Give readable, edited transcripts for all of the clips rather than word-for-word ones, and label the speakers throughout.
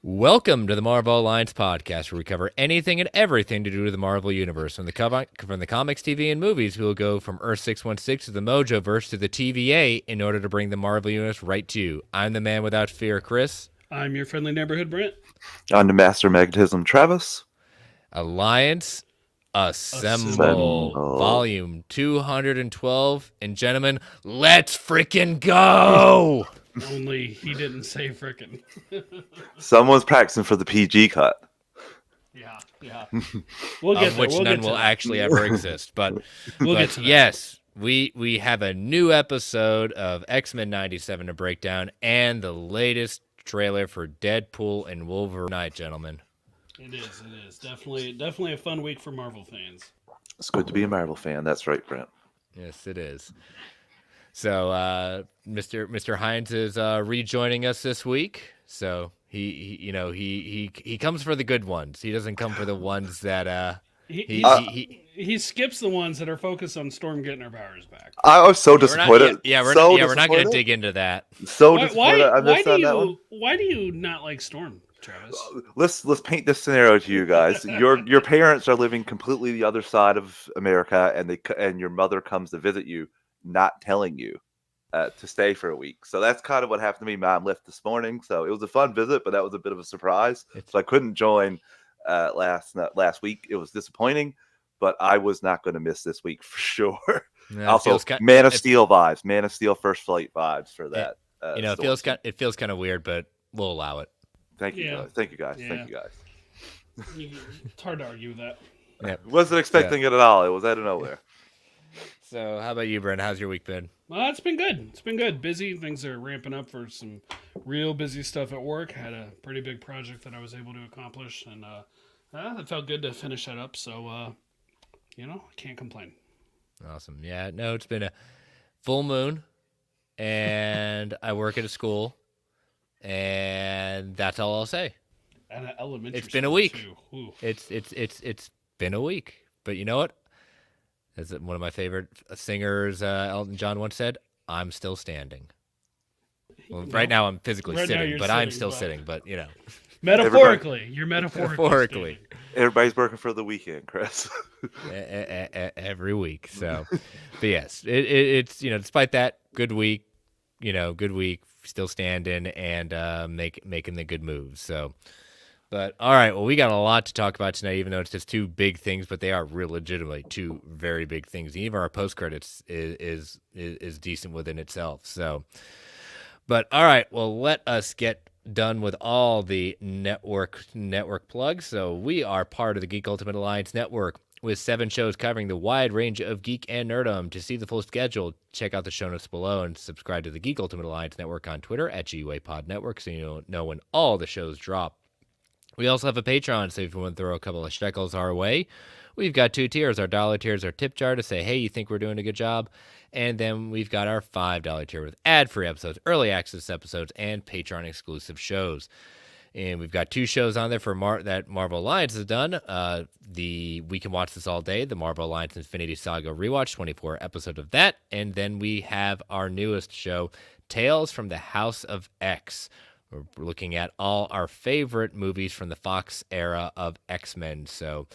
Speaker 1: Welcome to the Marvel Alliance podcast, where we cover anything and everything to do with the Marvel Universe. From the comics, TV, and movies, we will go from Earth 616 to the Mojoverse to the TVA in order to bring the Marvel Universe right to you. I'm the man without fear, Chris.
Speaker 2: I'm your friendly neighborhood Brent.
Speaker 3: On to Master Magnetism, Travis.
Speaker 1: Alliance Assemble.
Speaker 3: Assemble.
Speaker 1: Volume 212. And gentlemen, let's freaking go!
Speaker 2: Only he didn't say frickin'.
Speaker 3: Someone's practicing for the PG cut.
Speaker 2: Yeah. We'll get there.
Speaker 1: Which
Speaker 2: we'll
Speaker 1: none
Speaker 2: get to
Speaker 1: will
Speaker 2: that.
Speaker 1: actually ever exist. But,
Speaker 2: We'll get to that.
Speaker 1: yes, we have a new episode of X-Men 97 to break down and the latest trailer for Deadpool and Wolverine, gentlemen.
Speaker 2: It is. Definitely a fun week for Marvel fans.
Speaker 3: It's good to be a Marvel fan. That's right, Brent.
Speaker 1: Yes, it is. So, Mr. Hines is rejoining us this week. So he comes for the good ones. He doesn't come for the ones that
Speaker 2: He skips the ones that are focused on Storm getting her powers back.
Speaker 3: I was so disappointed.
Speaker 1: We're not going to dig into that.
Speaker 3: So
Speaker 2: Why
Speaker 3: disappointed.
Speaker 2: why do you not like Storm, Travis?
Speaker 3: Let's paint this scenario to you guys. Your parents are living completely the other side of America, and your mother comes to visit you, not telling you to stay for a week. So that's kind of what happened to me. Mom left this morning, so it was a fun visit, but that was a bit of a surprise. So I couldn't join last week. It was disappointing, but I was not going to miss this week for sure.
Speaker 1: Yeah,
Speaker 3: also, Man of Steel vibes, Man of Steel First Flight vibes for that.
Speaker 1: It feels kind of weird, but we'll allow it.
Speaker 3: Thank you, guys. Thank you, guys.
Speaker 2: Yeah.
Speaker 3: Thank you, guys.
Speaker 2: It's hard to argue with that.
Speaker 1: Yeah.
Speaker 3: Wasn't expecting it at all. It was out of nowhere.
Speaker 1: So, how about you, Brent? How's your week been?
Speaker 2: Well, it's been good. Busy. Things are ramping up for some real busy stuff at work. Had a pretty big project that I was able to accomplish, and it felt good to finish that up. So, I can't complain.
Speaker 1: Awesome. Yeah, no, it's been a full moon, and I work at a school, and that's all I'll say.
Speaker 2: And an elementary.
Speaker 1: It's been a week.
Speaker 2: Ooh.
Speaker 1: It's been a week. But you know what? As one of my favorite singers, Elton John, once said, "I'm still standing." Well, right now I'm physically sitting, but I'm still sitting. But
Speaker 2: metaphorically, you're metaphorically.
Speaker 1: Everybody's
Speaker 3: working for the weekend, Chris.
Speaker 1: Every week. So, but yes, it's despite that, good week. Good week, still standing and making the good moves. So. But all right, well, we got a lot to talk about tonight, even though it's just two big things, but they are real legitimately two very big things. Even our post credits is decent within itself. So, but all right, well, let us get done with all the network plugs. So we are part of the Geek Ultimate Alliance Network with 7 shows covering the wide range of geek and nerdom. To see the full schedule, check out the show notes below and subscribe to the Geek Ultimate Alliance Network on Twitter at GUAPod Network so you know when all the shows drop. We also have a Patreon, so if you want to throw a couple of shekels our way, we've got 2 tiers. Our $1 tier is our tip jar to say, hey, you think we're doing a good job? And then we've got our $5 tier with ad-free episodes, early access episodes, and Patreon-exclusive shows. And we've got 2 shows on there for that Marvel Alliance has done. We Can Watch This All Day, the Marvel Alliance Infinity Saga Rewatch, 24 episodes of that. And then we have our newest show, Tales from the House of X. We're looking at all our favorite movies from the Fox era of X-Men. So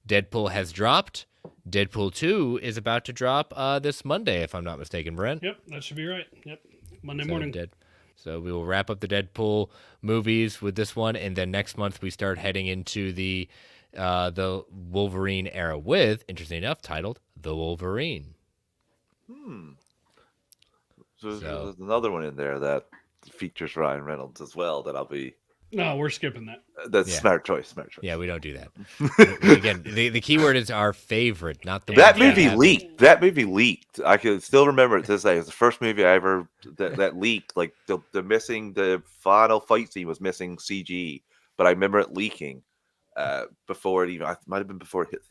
Speaker 1: Deadpool has dropped. Deadpool 2 is about to drop this Monday, if I'm not mistaken, Brent.
Speaker 2: Yep, that should be right. Yep, Monday morning.
Speaker 1: So we will wrap up the Deadpool movies with this one, and then next month we start heading into the Wolverine era with, interesting enough, titled The Wolverine.
Speaker 3: So there's another one in there that features Ryan Reynolds as well that I'll be.
Speaker 2: No, we're skipping that.
Speaker 3: That's smart choice.
Speaker 1: Yeah, we don't do that. Again, the key word is our favorite, not the
Speaker 3: that movie leaked. That movie leaked. I can still remember it to this day. It's the first movie I ever that leaked. Like the final fight scene was missing CG, but I remember it leaking before it even. It might have been before it hit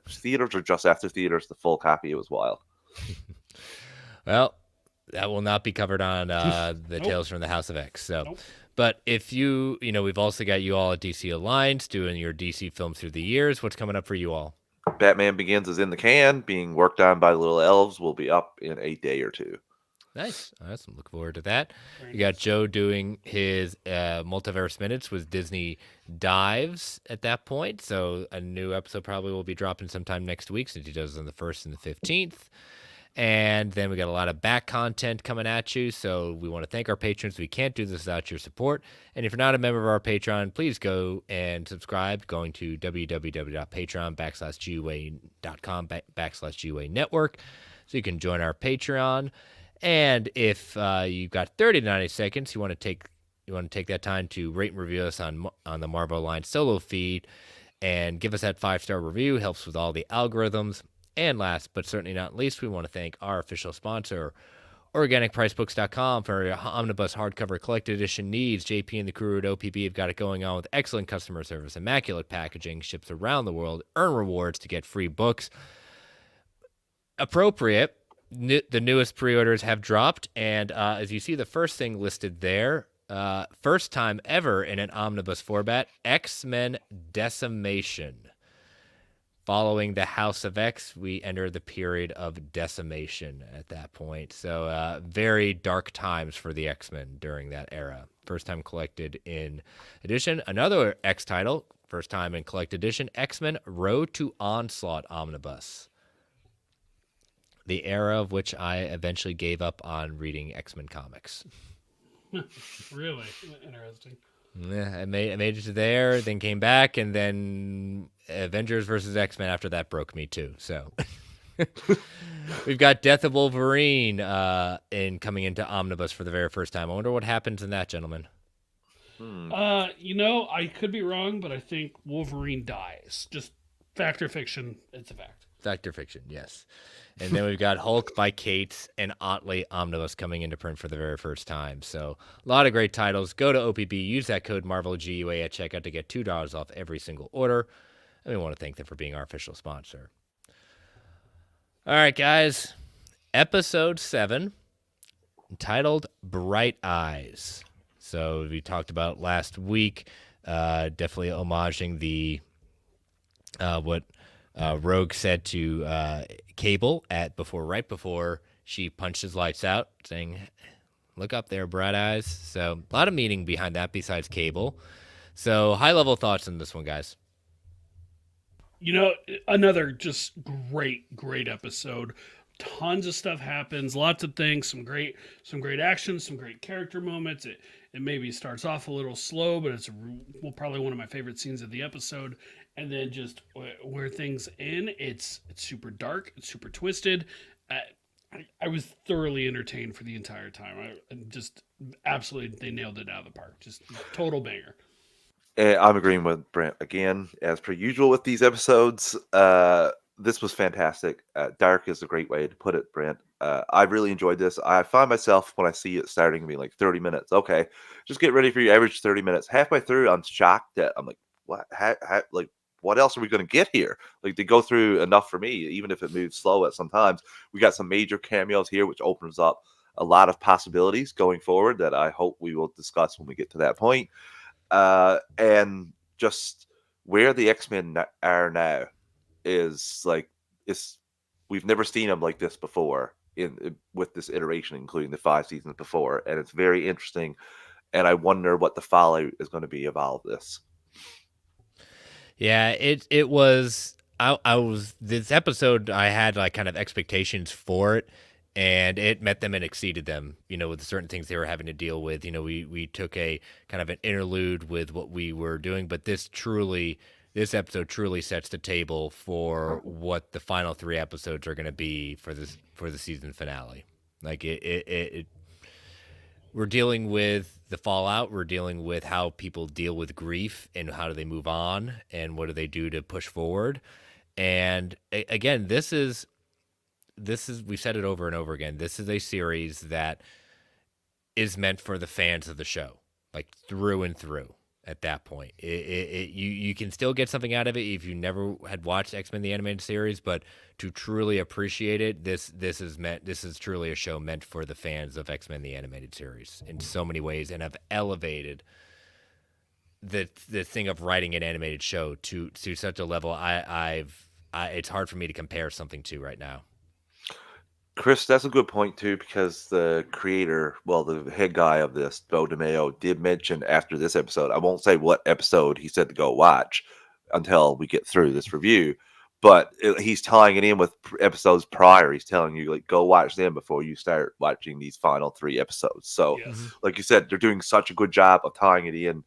Speaker 3: theaters or just after theaters. The full copy. It was wild.
Speaker 1: Well, that will not be covered on the Tales from the House of X. So, but if we've also got you all at DC Alliance doing your DC films through the years. What's coming up for you all?
Speaker 3: Batman Begins is in the can, being worked on by Little Elves. Will be up in a day or two.
Speaker 1: Nice. Awesome. Look forward to that.
Speaker 2: Very
Speaker 1: You got
Speaker 2: nice.
Speaker 1: Joe doing his Multiverse Minutes with Disney Dives at that point. So a new episode probably will be dropping sometime next week since he does it on the 1st and the 15th. And then we got a lot of back content coming at you. So we want to thank our patrons. We can't do this without your support. And if you're not a member of our Patreon, please go and subscribe going to www.patreon.com/GUA network so you can join our Patreon. And if you've got 30 to 90 seconds, you want to take that time to rate and review us on the Marvel Line solo feed and give us that 5-star review. Helps with all the algorithms. And last but certainly not least, we want to thank our official sponsor, OrganicPriceBooks.com, for your omnibus hardcover collected edition needs. JP and the crew at OPB have got it going on with excellent customer service, immaculate packaging, ships around the world, earn rewards to get free books. Appropriate. The newest pre-orders have dropped, and as you see, the first thing listed there, first time ever in an omnibus format, X-Men Decimation. Following the House of X, we enter the period of decimation at that point. So very dark times for the X-Men during that era. First time collected in edition. Another X title, first time in collected edition, X-Men Road to Onslaught Omnibus. The era of which I eventually gave up on reading X-Men comics.
Speaker 2: Really interesting.
Speaker 1: Yeah, I made it to there, then came back, and then Avengers versus X-Men after that broke me too. So we've got Death of Wolverine coming into Omnibus for the very first time. I wonder what happens in that, gentlemen.
Speaker 2: I could be wrong, but I think Wolverine dies. Just fact or fiction, it's a fact.
Speaker 1: Fact or fiction, yes. And then we've got Hulk by Cates and Otley Omnibus coming into print for the very first time. So a lot of great titles. Go to OPB, use that code MarvelGUA at checkout to get $2 off every single order. And we want to thank them for being our official sponsor. All right, guys. Episode 7, entitled Bright Eyes. So we talked about last week, definitely homaging the what Rogue said to Cable right before she punched his lights out, saying, "Look up there, bright eyes." So a lot of meaning behind that besides Cable. So high level thoughts on this one, guys.
Speaker 2: Another just great episode. Tons of stuff happens, lots of things, some great action, some great character moments. It maybe starts off a little slow, but it's probably one of my favorite scenes of the episode. And then just where things end, it's super dark, it's super twisted. I was thoroughly entertained for the entire time. Just absolutely, they nailed it out of the park. Just total banger.
Speaker 3: I'm agreeing with Brent again, as per usual with these episodes. This was fantastic. Dark is a great way to put it, Brent. I really enjoyed this. I find myself, when I see it starting to be like 30 minutes, okay, just get ready for your average 30 minutes. Halfway through, I'm shocked that I'm like, what? What else are we going to get here? Like, they go through enough for me, even if it moves slow at sometimes. We got some major cameos here, which opens up a lot of possibilities going forward that I hope we will discuss when we get to that point. And just where the X-Men are now is like, we've never seen them like this before with this iteration, including the 5 seasons before, and it's very interesting. And I wonder what the fallout is going to be of all of this.
Speaker 1: Yeah, it was. I was this episode. I had like kind of expectations for it, and it met them and exceeded them. With certain things they were having to deal with. We took a kind of an interlude with what we were doing, but this episode truly sets the table for what the final 3 episodes are going to be for the season finale. Like we're dealing with the fallout. We're dealing with how people deal with grief and how do they move on and what do they do to push forward. And again, this is we've said it over and over again. This is a series that is meant for the fans of the show, like through and through. At that point, you can still get something out of it if you never had watched X-Men the animated series, but to truly appreciate it, this is truly a show meant for the fans of X-Men the animated series in so many ways, and have elevated the thing of writing an animated show to such a level it's hard for me to compare something to right now.
Speaker 3: Chris, that's a good point too, because the creator, well, the head guy of this, Bo DeMeo, did mention after this episode. I won't say what episode he said to go watch until we get through this review, but he's tying it in with episodes prior. He's telling you like go watch them before you start watching these final 3 episodes. So,
Speaker 2: Yes.
Speaker 3: like you said, they're doing such a good job of tying it in,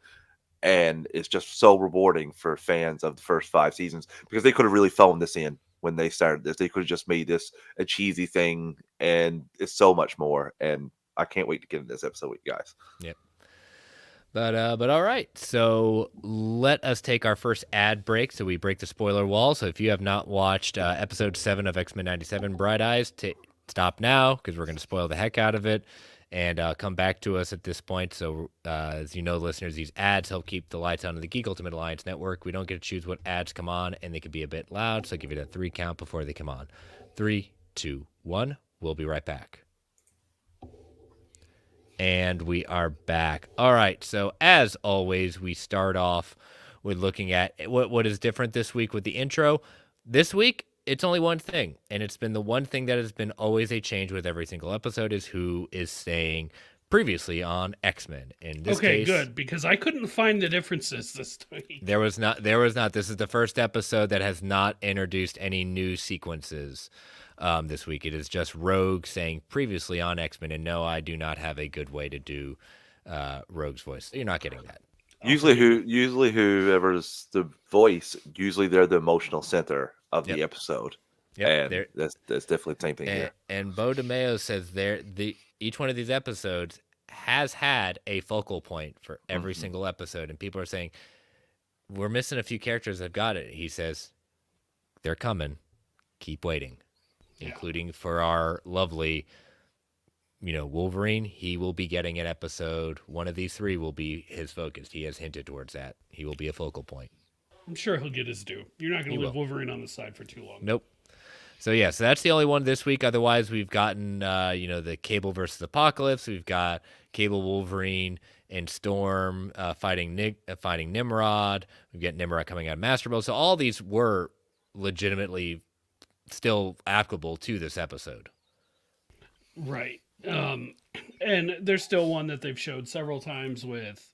Speaker 3: and it's just so rewarding for fans of the first 5 seasons, because they could have really phoned this in when they started this. They could have just made this a cheesy thing, and it's so much more. And I can't wait to get into this episode with you guys.
Speaker 1: Yep. But all right. So let us take our first ad break. So we break the spoiler wall. So if you have not watched episode 7 of X-Men 97 Bright Eyes, stop now, because we're going to spoil the heck out of it, and come back to us at this point. So as you know, listeners, these ads help keep the lights on in the Geek Ultimate Alliance Network. We don't get to choose what ads come on, and they can be a bit loud, so give it a 3 count before they come on. 3, 2, 1. We'll be right back. And we are back. All right, so as always, we start off with looking at what is different this week with the intro. This week, it's only one thing, and it's been the one thing that has been always a change with every single episode, is who is staying previously on X-Men. In this case,
Speaker 2: good, because I couldn't find the differences this week.
Speaker 1: There was not. This is the first episode that has not introduced any new sequences this week. It is just Rogue saying previously on X-Men, and no, I do not have a good way to do Rogue's voice. You're not getting that.
Speaker 3: Usually whoever's the voice, usually they're the emotional center of the episode.
Speaker 1: Yep,
Speaker 3: and that's definitely the same thing here.
Speaker 1: And Bo DeMeo says each one of these episodes has had a focal point for every single episode, and people are saying we're missing a few characters that got it. He says they're coming. Keep waiting, including for our lovely, Wolverine. He will be getting an episode. One of these 3 will be his focus. He has hinted towards that. He will be a focal point.
Speaker 2: I'm sure he'll get his due. You're not going to leave Wolverine on the side for too long.
Speaker 1: Nope. So that's the only one this week. Otherwise, we've gotten the Cable versus Apocalypse. We've got Cable, Wolverine, and Storm fighting Nimrod. We've got Nimrod coming out of Master Mode. So all these were legitimately still applicable to this episode.
Speaker 2: Right. And there's still one that they've showed several times with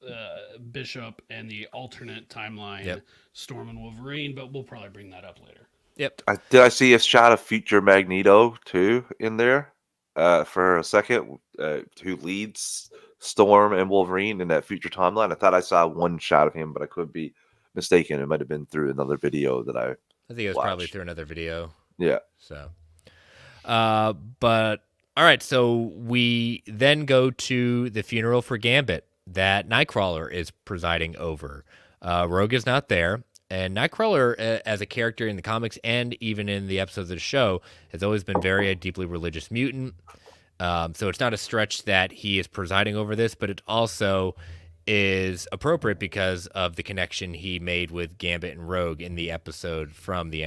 Speaker 2: Bishop and the alternate timeline, Storm and Wolverine, but we'll probably bring that up later.
Speaker 1: Yep.
Speaker 3: Did I see a shot of future Magneto too in there for a second? Who leads Storm and Wolverine in that future timeline? I thought I saw one shot of him, but I could be mistaken. It might have been through another video that I
Speaker 1: think it was probably through another video.
Speaker 3: Yeah.
Speaker 1: So, but all right. So we then go to the funeral for Gambit that Nightcrawler is presiding over. Rogue is not there. And Nightcrawler, as a character in the comics and even in the episodes of the show, has always been a deeply religious mutant. So it's not a stretch that he is presiding over this, but it also is appropriate because of the connection he made with Gambit and Rogue in the episode from the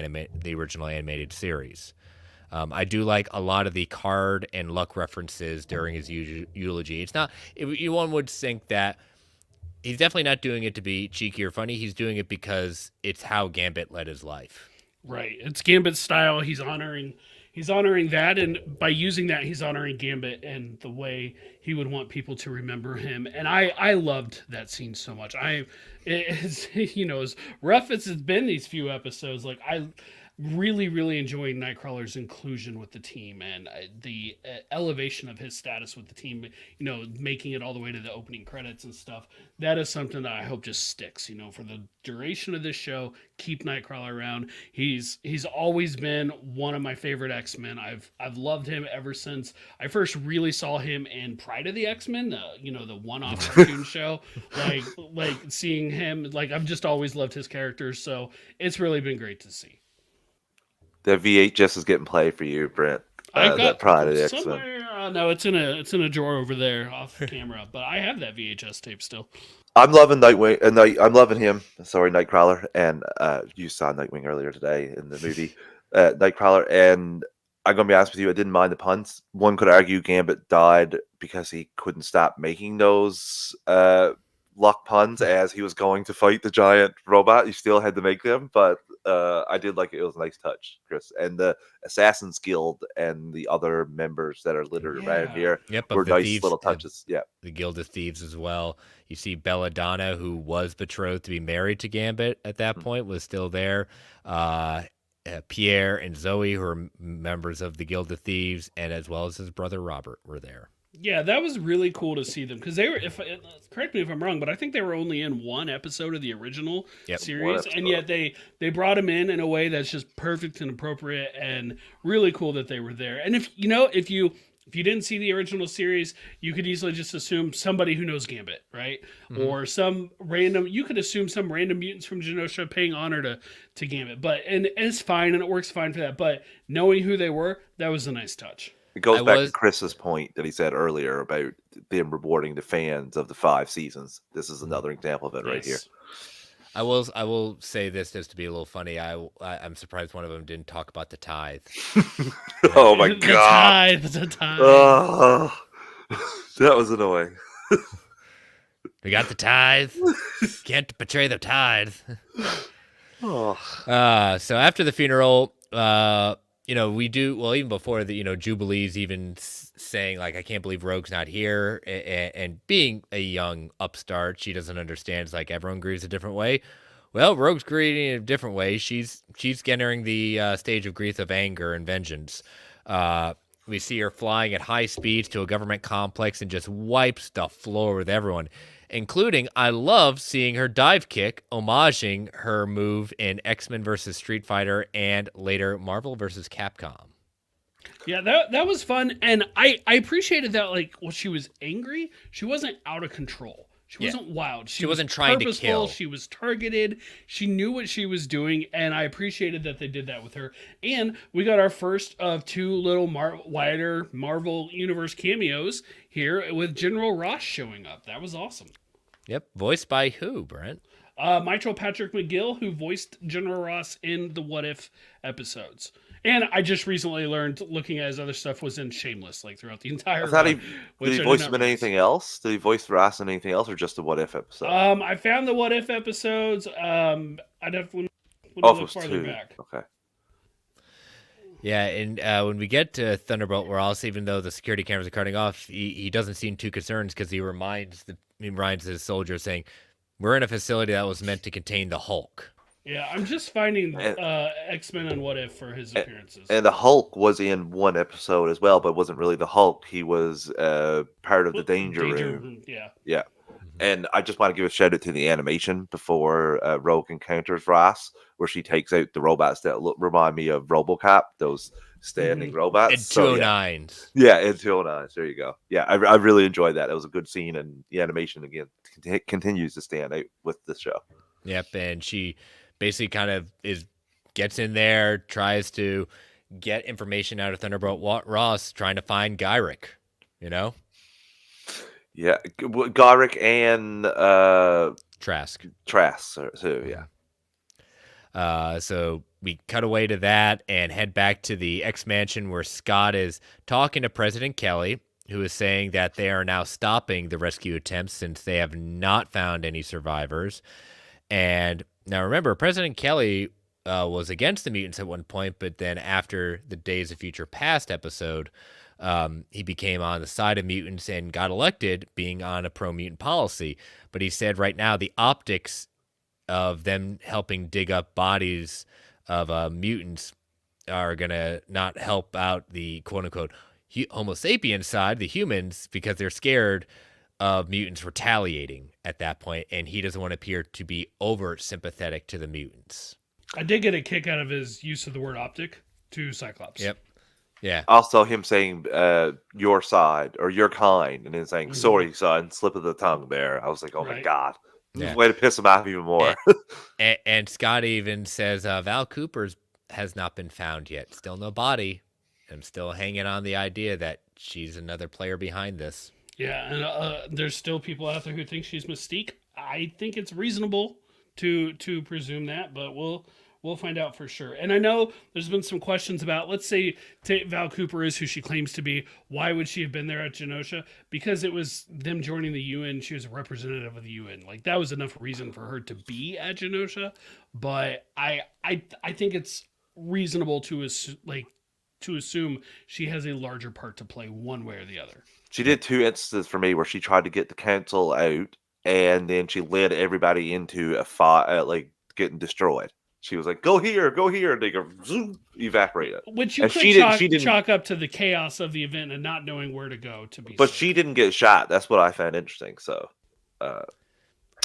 Speaker 1: original animated series. I do like a lot of the card and luck references during his eulogy. It's not, one would think that he's definitely not doing it to be cheeky or funny. He's doing it because it's how Gambit led his life.
Speaker 2: Right. It's Gambit's style. He's honoring that, and by using that, he's honoring Gambit and the way he would want people to remember him. And I loved that scene so much. As rough as it's been these few episodes, like I really enjoying Nightcrawler's inclusion with the team and the elevation of his status with the team, making it all the way to the opening credits and stuff. That is something that I hope just sticks, for the duration of this show. Keep Nightcrawler around. He's always been one of my favorite X-Men. I've loved him ever since I first really saw him in Pride of the X-Men, the one-off cartoon show. Like seeing him, I've just always loved his characters, so it's really been great to see.
Speaker 3: That VHS is getting played for you, Brent.
Speaker 2: I've got
Speaker 3: that Pride of the
Speaker 2: X-Men. No, it's in a drawer over there off camera, but I have that VHS tape still.
Speaker 3: I'm loving Nightwing, and I'm loving him. Sorry, Nightcrawler, and you saw Nightwing earlier today in the movie, Nightcrawler. And I'm gonna be honest with you, I didn't mind the puns. One could argue Gambit died because he couldn't stop making those luck puns as he was going to fight the giant robot. You still had to make them, but I did like it. It was a nice touch, Chris. And the Assassin's Guild and the other members that are littered around here
Speaker 1: Yep,
Speaker 3: were
Speaker 1: of the
Speaker 3: nice
Speaker 1: thieves,
Speaker 3: little touches. Yeah.
Speaker 1: the Guild of Thieves as well. You see Belladonna, who was betrothed to be married to Gambit at that point, was still there. Pierre and Zoe, who are members of the Guild of Thieves, and as well as his brother Robert, were there.
Speaker 2: Yeah, that was really cool to see them because they were. If correct me if I'm wrong, but I think they were only in one episode of the original series, and yet they brought them in a way that's just perfect and appropriate, and really cool that they were there. And if you didn't see the original series, you could easily just assume somebody who knows Gambit, right? Mm-hmm. Or you could assume some random mutants from Genosha paying honor to Gambit, and it's fine and it works fine for that. But knowing who they were, that was a nice touch.
Speaker 3: It goes back to Chris's point that he said earlier about them rewarding the fans of the 5 seasons. This is another example of it right here.
Speaker 1: I will say this just to be a little funny. I'm surprised one of them didn't talk about the tithe.
Speaker 3: Oh my god!
Speaker 2: The tithe.
Speaker 3: Oh, that was annoying.
Speaker 1: We got the tithe. Can't betray the tithe.
Speaker 3: Oh.
Speaker 1: So after the funeral, we do well even before the Jubilee's even saying like, I can't believe Rogue's not here, and being a young upstart, she doesn't understand. It's like everyone grieves a different way. Well, Rogue's grieving in a different way. She's entering the stage of grief of anger and vengeance. We see her flying at high speeds to a government complex and just wipes the floor with everyone, including, I love seeing her dive kick, homaging her move in X-Men versus Street Fighter and later Marvel versus Capcom.
Speaker 2: Yeah, that was fun, and I appreciated that. Like, she was angry. She wasn't out of control. She wasn't wild. She
Speaker 1: wasn't trying to kill.
Speaker 2: She was targeted. She knew what she was doing, and I appreciated that they did that with her. And we got our first of 2 little wider Marvel Universe cameos here with General Ross showing up. That was awesome.
Speaker 1: Yep. Voiced by who, Brent?
Speaker 2: Michael Patrick McGill, who voiced General Ross in the What If episodes. And I just recently learned, looking at his other stuff, was in Shameless, like throughout the entire
Speaker 3: run. Did he voice him in anything else? Did he voice Ross in anything else, or just the What If episode?
Speaker 2: I found the What If episodes. I'd have to look farther back.
Speaker 3: Okay.
Speaker 1: Yeah, and when we get to Thunderbolt Ross, even though the security cameras are cutting off, he doesn't seem too concerned because he reminds his soldiers saying, "We're in a facility that was meant to contain the Hulk."
Speaker 2: Yeah, I'm just finding X-Men and What If for his appearances.
Speaker 3: And the Hulk was in one episode as well, but wasn't really the Hulk. He was part of the Danger Room.
Speaker 2: Yeah.
Speaker 3: Yeah. And I just want to give a shout out to the animation before Rogue encounters Ross, where she takes out the robots that remind me of RoboCop, those standing robots.
Speaker 1: And 209s.
Speaker 3: Yeah, and 209s. There you go. Yeah, I really enjoyed that. It was a good scene, and the animation, again, continues to stand out with this show.
Speaker 1: Yep, and she basically kind of gets in there, tries to get information out of Thunderbolt Ross, trying to find Gyrick,
Speaker 3: Yeah, Gyrick and
Speaker 1: Trask
Speaker 3: too, yeah.
Speaker 1: So we cut away to that and head back to the X-Mansion where Scott is talking to President Kelly, who is saying that they are now stopping the rescue attempts since they have not found any survivors. And now remember, President Kelly was against the mutants at one point, but then after the Days of Future Past episode, he became on the side of mutants and got elected, being on a pro-mutant policy. But he said right now the optics of them helping dig up bodies of mutants are going to not help out the quote-unquote Homo sapien side, the humans, because they're scared of mutants retaliating at that point, and he doesn't want to appear to be over sympathetic to the mutants.
Speaker 2: I did get a kick out of his use of the word optic to Cyclops.
Speaker 1: Yep. Yeah.
Speaker 3: Also, him saying your side or your kind, and then saying sorry, son, slip of the tongue there. I was like, oh my god, way to piss him off even more.
Speaker 1: And Scott even says Val Cooper's has not been found yet. Still no body. I'm still hanging on the idea that she's another player behind this.
Speaker 2: Yeah, and there's still people out there who think she's Mystique. I think it's reasonable to presume that, but we'll We'll find out for sure. And I know there's been some questions about, let's say Val Cooper is who she claims to be. Why would she have been there at Genosha? Because it was them joining the UN. She was a representative of the UN. Like, that was enough reason for her to be at Genosha. But I think it's reasonable to assume she has a larger part to play one way or the other.
Speaker 3: She did 2 instances for me where she tried to get the council out, and then she led everybody into a fire, like getting destroyed. She was like, "Go here," and they go zoom, evaporated.
Speaker 2: Which you
Speaker 3: And
Speaker 2: could
Speaker 3: she didn't,
Speaker 2: chalk up to the chaos of the event and not knowing where to go to be
Speaker 3: but
Speaker 2: safe.
Speaker 3: she didn't get shot. That's what I found interesting. So,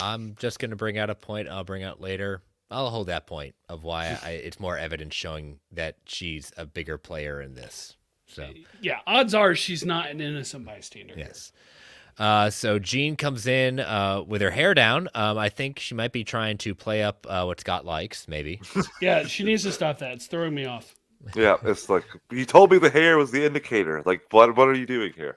Speaker 1: I'm just going to bring out a point I'll bring out later. I'll hold that point of why it's more evidence showing that she's a bigger player in this. So
Speaker 2: Yeah, odds are she's not an innocent bystander.
Speaker 1: yes. So Jean comes in with her hair down. I think she might be trying to play up what Scott likes, maybe.
Speaker 2: Yeah, she needs to stop that. It's throwing me off.
Speaker 3: yeah, it's like, you told me the hair was the indicator. Like, what are you doing here?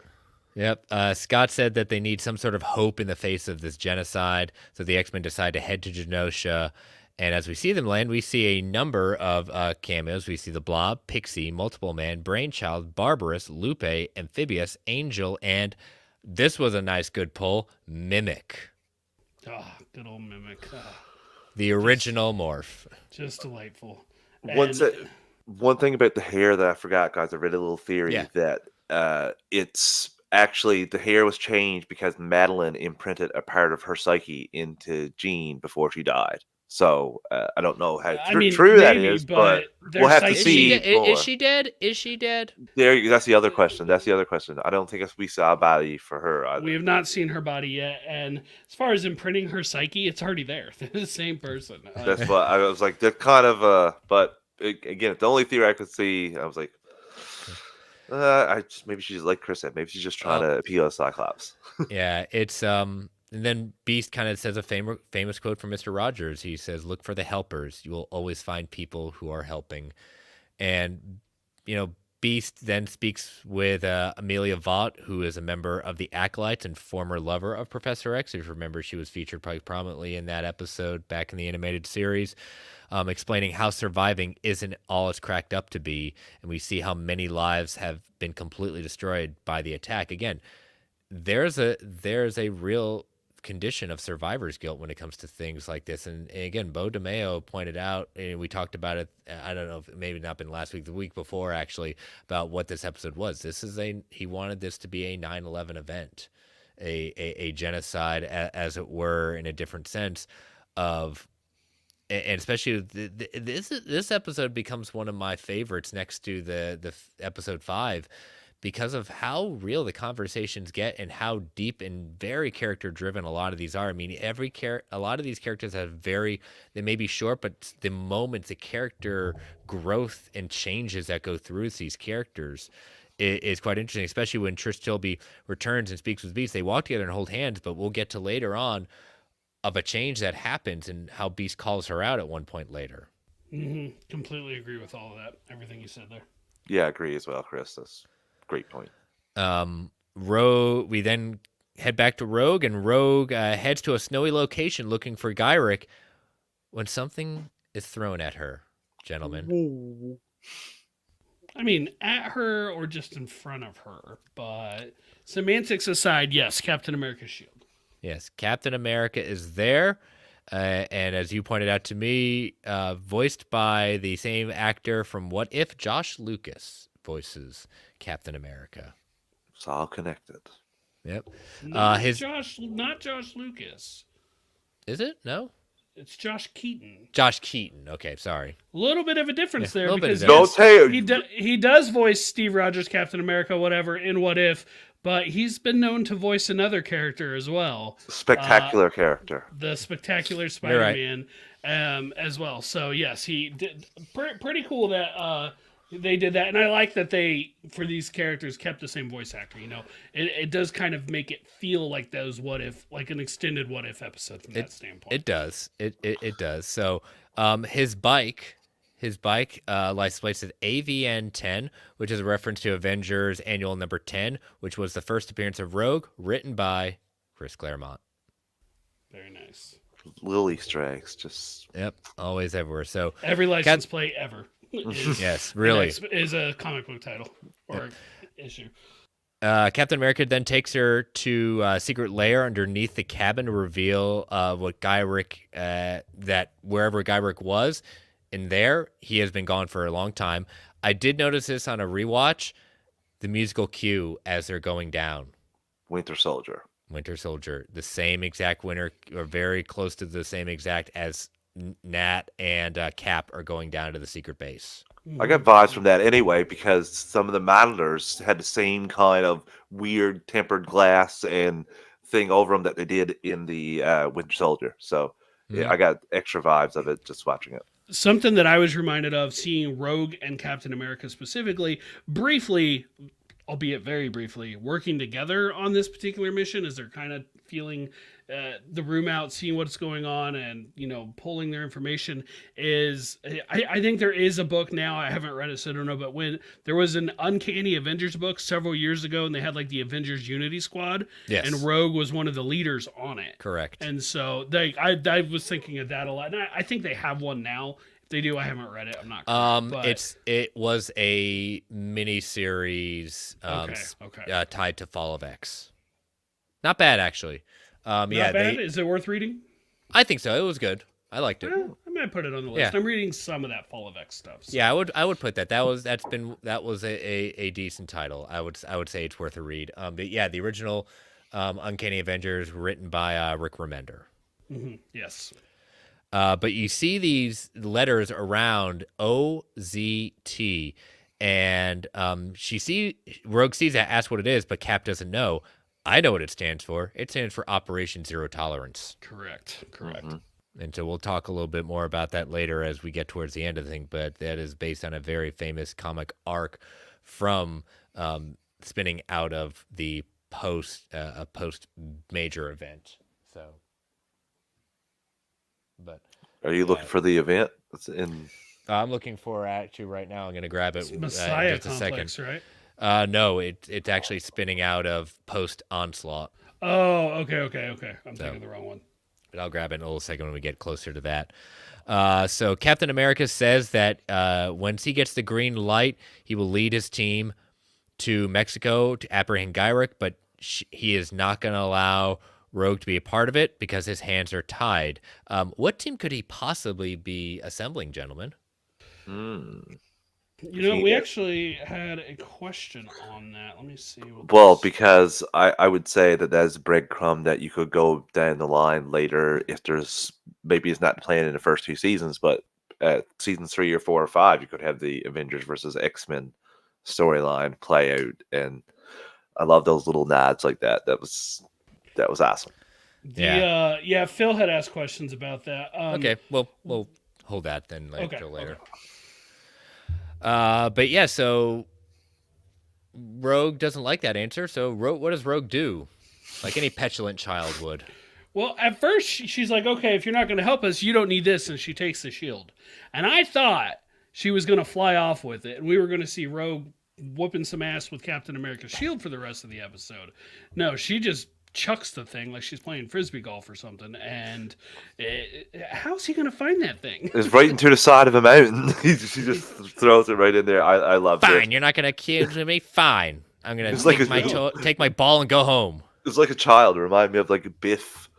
Speaker 1: Yep. Scott said that they need some sort of hope in the face of this genocide. So the X-Men decide to head to Genosha. And as we see them land, we see a number of cameos. We see the Blob, Pixie, Multiple Man, Brainchild, Barbarous, Lupe, Amphibious, Angel, and this was a nice, good pull, Mimic.
Speaker 2: Good old Mimic.
Speaker 1: The original morph.
Speaker 2: Just delightful.
Speaker 3: One thing about the hair that I forgot, guys, I read a little theory that it's actually, the hair was changed because Madeline imprinted a part of her psyche into Jean before she died. So I don't know how true that is, but we'll have to see.
Speaker 1: Is she dead? Is she dead?
Speaker 3: That's the other question. I don't think we saw a body for her either.
Speaker 2: We have not seen her body yet, and as far as imprinting her psyche, it's already there. They're the same person.
Speaker 3: That's what I was like. They're kind of but again, the only theory I could see, I was like, maybe she's like Chris said. Maybe she's just trying to appeal to Cyclops.
Speaker 1: Yeah, it's And then Beast kind of says a famous quote from Mr. Rogers. He says, "Look for the helpers. You will always find people who are helping." And, Beast then speaks with Amelia Vaught, who is a member of the Acolytes and former lover of Professor X. If you remember, she was featured quite prominently in that episode back in the animated series, explaining how surviving isn't all it's cracked up to be. And we see how many lives have been completely destroyed by the attack. Again, there's a real condition of survivor's guilt when it comes to things like this. And again, Bo DeMeo pointed out, and we talked about it, I don't know if it maybe not been last week, the week before actually, about what this episode was. He wanted this to be a 9/11 event, a genocide, as it were, in a different sense of, and especially this episode becomes one of my favorites next to the episode 5, because of how real the conversations get and how deep and very character driven a lot of these are. I mean, a lot of these characters have they may be short, but the moments, the character growth and changes that go through these characters is quite interesting, especially when Trish Tilby returns and speaks with Beast. They walk together and hold hands, but we'll get to later on of a change that happens and how Beast calls her out at one point later.
Speaker 2: Mm-hmm. Completely agree with all of that. Everything you said there.
Speaker 3: Yeah, I agree as well, Chris. That's great point.
Speaker 1: We then head back to Rogue, and Rogue heads to a snowy location looking for Gyrick when something is thrown at her, gentlemen.
Speaker 2: I mean, at her or just in front of her, but semantics aside, yes, Captain America's shield.
Speaker 1: Yes, Captain America is there, and as you pointed out to me, voiced by the same actor from What If, Josh Lucas voices Captain America.
Speaker 3: It's all connected.
Speaker 1: Yep.
Speaker 2: Not Josh Lucas.
Speaker 1: Is it? No?
Speaker 2: It's Josh Keaton.
Speaker 1: Josh Keaton. Okay, sorry.
Speaker 2: A little bit of a difference there, because he does voice Steve Rogers, Captain America, whatever, in What If, but he's been known to voice another character as well.
Speaker 3: Spectacular character.
Speaker 2: The Spectacular Spider-Man, as well. So yes, he did. Pretty cool that they did that, and I like that they, for these characters, kept the same voice actor. It does kind of make it feel like those What If, like an extended What If episode from that standpoint.
Speaker 1: It does. It does. So his bike license plate says AVN 10, which is a reference to Avengers Annual number 10, which was the first appearance of Rogue, written by Chris Claremont.
Speaker 2: Very nice.
Speaker 3: little Easter eggs. Just
Speaker 1: Yep, always everywhere. So
Speaker 2: Every license plate ever is,
Speaker 1: yes, really.
Speaker 2: is a comic book title or issue.
Speaker 1: Captain America then takes her to a secret lair underneath the cabin to reveal what that wherever Guyrick was, in there, he has been gone for a long time. I did notice this on a rewatch, the musical cue as they're going down.
Speaker 3: Winter Soldier.
Speaker 1: Winter Soldier, the same exact winter, or very close to the same exact as Nat and Cap are going down to the secret base.
Speaker 3: I got vibes from that anyway because some of the monitors had the same kind of weird tempered glass and thing over them that they did in the Winter Soldier. So yeah, I got extra vibes of it just watching it.
Speaker 2: Something that I was reminded of seeing Rogue and Captain America specifically, briefly, albeit very briefly, working together on this particular mission as they're kind of feeling the room out, seeing what's going on, and pulling their information. Is I think there is a book now. I haven't read it, so I don't know. But when there was an Uncanny Avengers book several years ago, and they had like the Avengers Unity Squad,
Speaker 1: yes,
Speaker 2: and Rogue was one of the leaders on it.
Speaker 1: Correct.
Speaker 2: And so I was thinking of that a lot. And I think they have one now. If they do, I haven't read it. I'm not. Correct,
Speaker 1: it was a mini series tied to Fall of X. Not bad, actually.
Speaker 2: Not bad. Is it worth reading?
Speaker 1: I think so. It was good. I liked it.
Speaker 2: I might put it on the list.
Speaker 1: Yeah.
Speaker 2: I'm reading some of that Fall of X stuff. So.
Speaker 1: Yeah, I would put that. That was a decent title. I would say it's worth a read. But yeah, the original Uncanny Avengers written by Rick Remender.
Speaker 2: Mm-hmm. Yes.
Speaker 1: But you see these letters around OZT, and Rogue sees that, asks what it is, but Cap doesn't know. I know what it stands for. It stands for Operation Zero Tolerance.
Speaker 2: Correct. Mm-hmm.
Speaker 1: And so we'll talk a little bit more about that later as we get towards the end of the thing, but that is based on a very famous comic arc from spinning out of the post major event. So, but
Speaker 3: are you looking for the event? That's in.
Speaker 1: I'm looking for actually right now. I'm going to grab it.
Speaker 2: It's Messiah
Speaker 1: in just a
Speaker 2: Complex,
Speaker 1: second.
Speaker 2: Right?
Speaker 1: No, it's actually spinning out of post Onslaught.
Speaker 2: Oh, okay. I'm thinking the wrong one.
Speaker 1: But I'll grab it in a little second when we get closer to that. So Captain America says that once he gets the green light, he will lead his team to Mexico to apprehend Guyrick, but he is not going to allow Rogue to be a part of it because his hands are tied. What team could he possibly be assembling, gentlemen?
Speaker 2: We actually had a question on that. Let me see.
Speaker 3: Because I would say that is a breadcrumb that you could go down the line later if there's maybe it's not planned in the first two seasons, but at seasons 3 or 4 or 5, you could have the Avengers versus X-Men storyline play out, and I love those little nods like that. That was awesome.
Speaker 2: Yeah. Phil had asked questions about that.
Speaker 1: Okay, well, we'll hold that then later.
Speaker 2: Okay.
Speaker 1: But yeah, so Rogue doesn't like that answer. So what does Rogue do? Like any petulant child would.
Speaker 2: Well, at first she's like, okay, if you're not going to help us, you don't need this. And she takes the shield. And I thought she was going to fly off with it. And we were going to see Rogue whooping some ass with Captain America's shield for the rest of the episode. No, she just chucks the thing like she's playing frisbee golf or something. And how's he going to find that thing?
Speaker 3: It's right into the side of a mountain. She just throws it right in there. I love it.
Speaker 1: Fine, you're not going to accuse me? Fine. I'm going to take my ball and go home.
Speaker 3: It's like a child. It reminded me of like Biff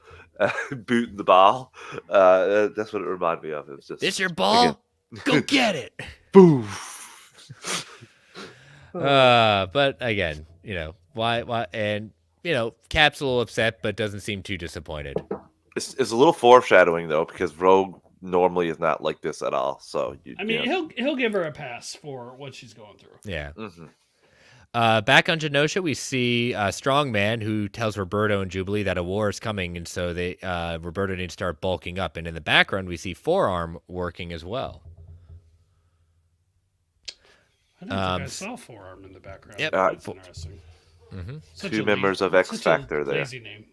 Speaker 3: booting the ball. That's what it reminded me of. It was just,
Speaker 1: this your ball? Again. Go get it.
Speaker 3: Boom.
Speaker 1: But again, why? And Cap's a little upset, but doesn't seem too disappointed.
Speaker 3: It's a little foreshadowing though, because Rogue normally is not like this at all. So
Speaker 2: he'll give her a pass for what she's going through.
Speaker 1: Yeah.
Speaker 3: Mm-hmm.
Speaker 1: Back on Genosha, we see Strongman who tells Roberto and Jubilee that a war is coming, and so Roberto needs to start bulking up. And in the background, we see Forearm working as well.
Speaker 2: I don't think I saw Forearm in the background.
Speaker 1: Yep.
Speaker 2: That's interesting.
Speaker 1: Mm-hmm.
Speaker 3: Two members of X Factor there.
Speaker 2: Lazy name.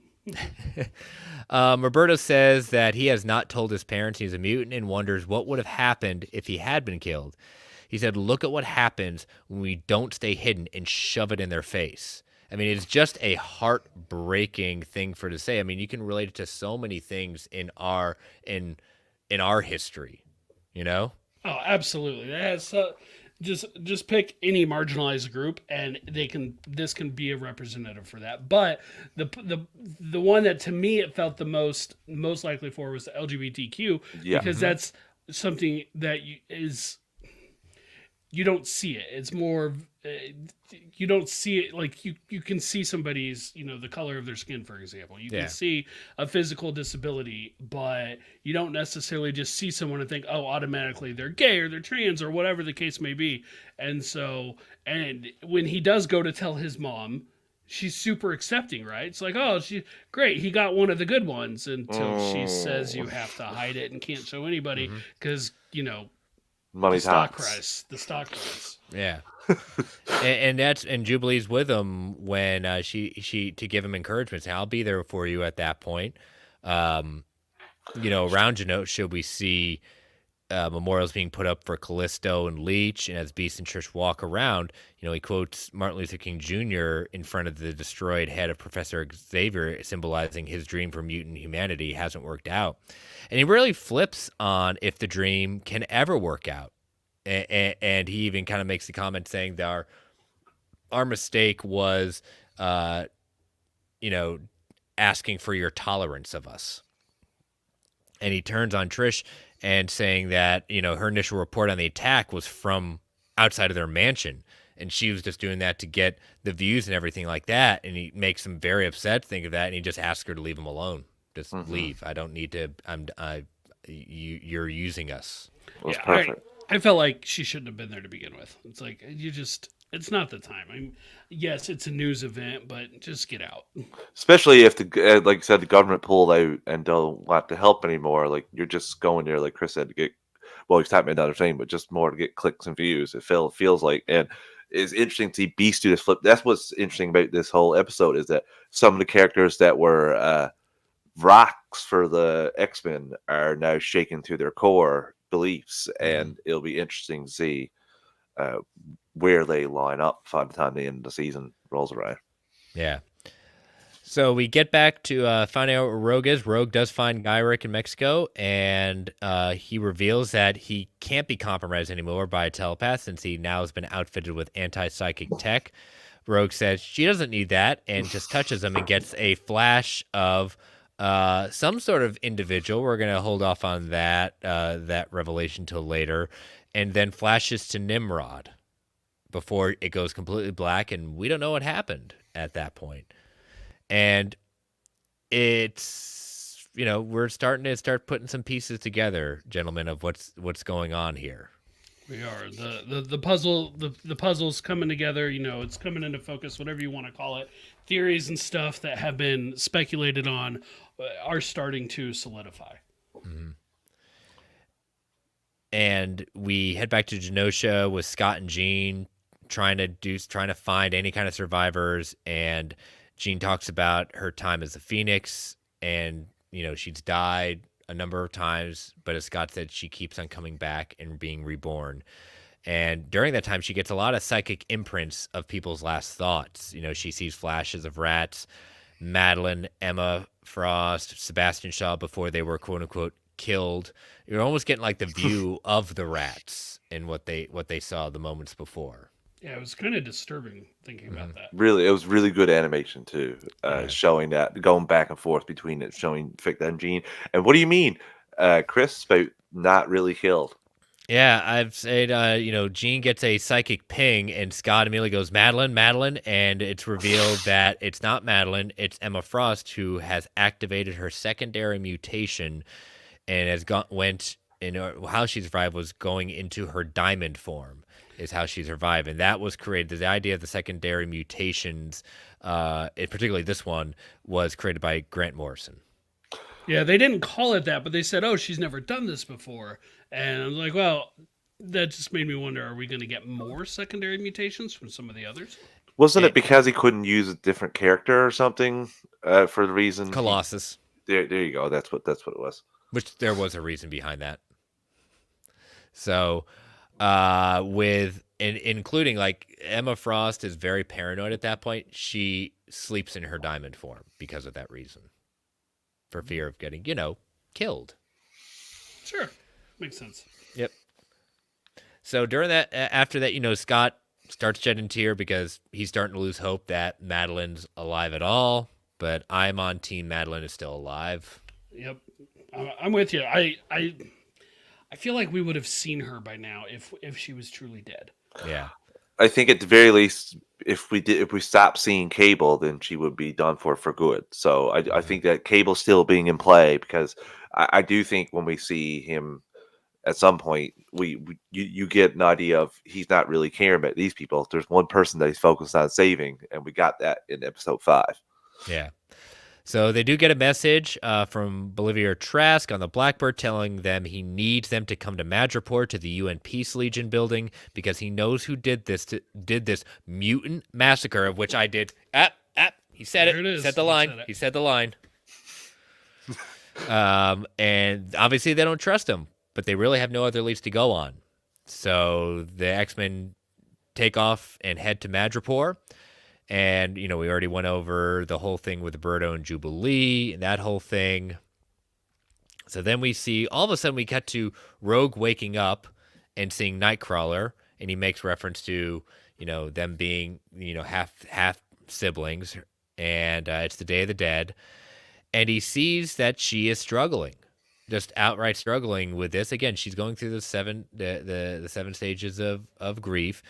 Speaker 1: Roberto says that he has not told his parents he's a mutant and wonders what would have happened if he had been killed. He said, look at what happens when we don't stay hidden and shove it in their face. I mean, it's just a heartbreaking thing for to say. I mean, you can relate it to so many things in in our history, you know?
Speaker 2: Oh, absolutely. That has just pick any marginalized group, and this can be a representative for that. But the one that to me it felt the most likely for was the LGBTQ,
Speaker 3: Yeah.
Speaker 2: because that's something that you don't see it. It's more you don't see it like you can see somebody's the color of their skin, for example. You
Speaker 1: Yeah.
Speaker 2: can see a physical disability, but you don't necessarily just see someone and think, oh, automatically they're gay or they're trans or whatever the case may be. And so, and when he does go to tell his mom, she's super accepting, right? It's like, oh, she great, he got one of the good ones, until she says you have to hide it and can't show anybody because
Speaker 3: Money
Speaker 2: the stock
Speaker 3: talks.
Speaker 2: price. The stock price.
Speaker 1: Yeah. and Jubilee's with him when she to give him encouragement. Say, I'll be there for you at that point. Around Genosha, we see memorials being put up for Callisto and Leech, and as Beast and Trish walk around, he quotes Martin Luther King Jr. in front of the destroyed head of Professor Xavier, symbolizing his dream for mutant humanity hasn't worked out. And he really flips on if the dream can ever work out. And he even kind of makes the comment saying that our mistake was, asking for your tolerance of us. And he turns on Trish and saying that, her initial report on the attack was from outside of their mansion. And she was just doing that to get the views and everything like that. And he makes him very upset to think of that. And he just asks her to leave him alone. Just leave. I don't need to. You're using us.
Speaker 3: It was perfect.
Speaker 2: I felt like she shouldn't have been there to begin with. It's like it's not the time. Yes, it's a news event, but just get out.
Speaker 3: Especially if like you said, the government pulled out and don't want to help anymore. Like you're just going there, like Chris said, to get. Well, he's typing another thing, but just more to get clicks and views. It feels like, and it's interesting to see Beast do this flip. That's what's interesting about this whole episode is that some of the characters that were rocks for the X-Men are now shaken to their core beliefs, and it'll be interesting to see where they line up by the time the end of the season rolls around.
Speaker 1: Yeah. So we get back to finding out what Rogue is. Rogue does find Gyrick in Mexico, and he reveals that he can't be compromised anymore by a telepath since he now has been outfitted with anti-psychic tech. Rogue says she doesn't need that and just touches him and gets a flash of some sort of individual. We're going to hold off on that revelation till later, and then flashes to Nimrod before it goes completely black, and we don't know what happened at that point. And it's, we're starting to putting some pieces together, gentlemen, of what's going on here.
Speaker 2: We are the puzzle. The puzzle's coming together. It's coming into focus. Whatever you want to call it, theories and stuff that have been speculated on are starting to solidify.
Speaker 1: Mm-hmm. And we head back to Genosha with Scott and Jean trying to find any kind of survivors. And Jean talks about her time as a Phoenix, and she's died a number of times, but as Scott said, she keeps on coming back and being reborn. And during that time, she gets a lot of psychic imprints of people's last thoughts. She sees flashes of rats, Madeline, Emma Frost, Sebastian Shaw before they were quote unquote killed. You're almost getting like the view of the rats and what they saw the moments before.
Speaker 2: Yeah, it was kind of disturbing thinking about that.
Speaker 3: Really, it was really good animation too, showing that, going back and forth between it, showing Vic and Jean. And what do you mean, Chris, about not really killed?
Speaker 1: Yeah, I've said, Jean gets a psychic ping, and Scott immediately goes, Madeline, and it's revealed that it's not Madeline, it's Emma Frost, who has activated her secondary mutation and has how she survived was going into her diamond form. Is how she survived, and that was created. The idea of the secondary mutations, particularly this one, was created by Grant Morrison.
Speaker 2: Yeah, they didn't call it that, but they said, "Oh, she's never done this before," and I was like, "Well, that just made me wonder: are we going to get more secondary mutations from some of the others?"
Speaker 3: Wasn't it because he couldn't use a different character or something for the reason?
Speaker 1: Colossus.
Speaker 3: There you go. That's what it was.
Speaker 1: Which there was a reason behind that. So. With and including like Emma Frost is very paranoid at that point. She sleeps in her diamond form because of that reason, for fear of getting, killed.
Speaker 2: Sure, makes sense.
Speaker 1: Yep. So during that, after that, Scott starts shedding tear because he's starting to lose hope that Madeline's alive at all. But I'm on team Madeline is still alive.
Speaker 2: Yep, I'm with you. I feel like we would have seen her by now if she was truly dead.
Speaker 1: Yeah.
Speaker 3: I think at the very least, if we stopped seeing Cable, then she would be done for good. So I think that Cable's still being in play, because I do think when we see him at some point, you get an idea of he's not really caring about these people. There's one person that he's focused on saving, and we got that in episode 5.
Speaker 1: Yeah. So they do get a message from Bolivar Trask on the Blackbird telling them he needs them to come to Madripoor to the UN Peace Legion building because he knows who did this mutant massacre, of which I did. He said
Speaker 2: There
Speaker 1: it.
Speaker 2: it
Speaker 1: He
Speaker 2: is.
Speaker 1: said the
Speaker 2: He
Speaker 1: line.
Speaker 2: said it.
Speaker 1: He said the line. And obviously they don't trust him, but they really have no other leads to go on. So the X-Men take off and head to Madripoor. And, we already went over the whole thing with Birdo and Jubilee and that whole thing. So then we see, all of a sudden we cut to Rogue waking up and seeing Nightcrawler. And he makes reference to, them being, half siblings. And it's the Day of the Dead. And he sees that she is struggling, just outright struggling with this. Again, she's going through the seven stages of grief.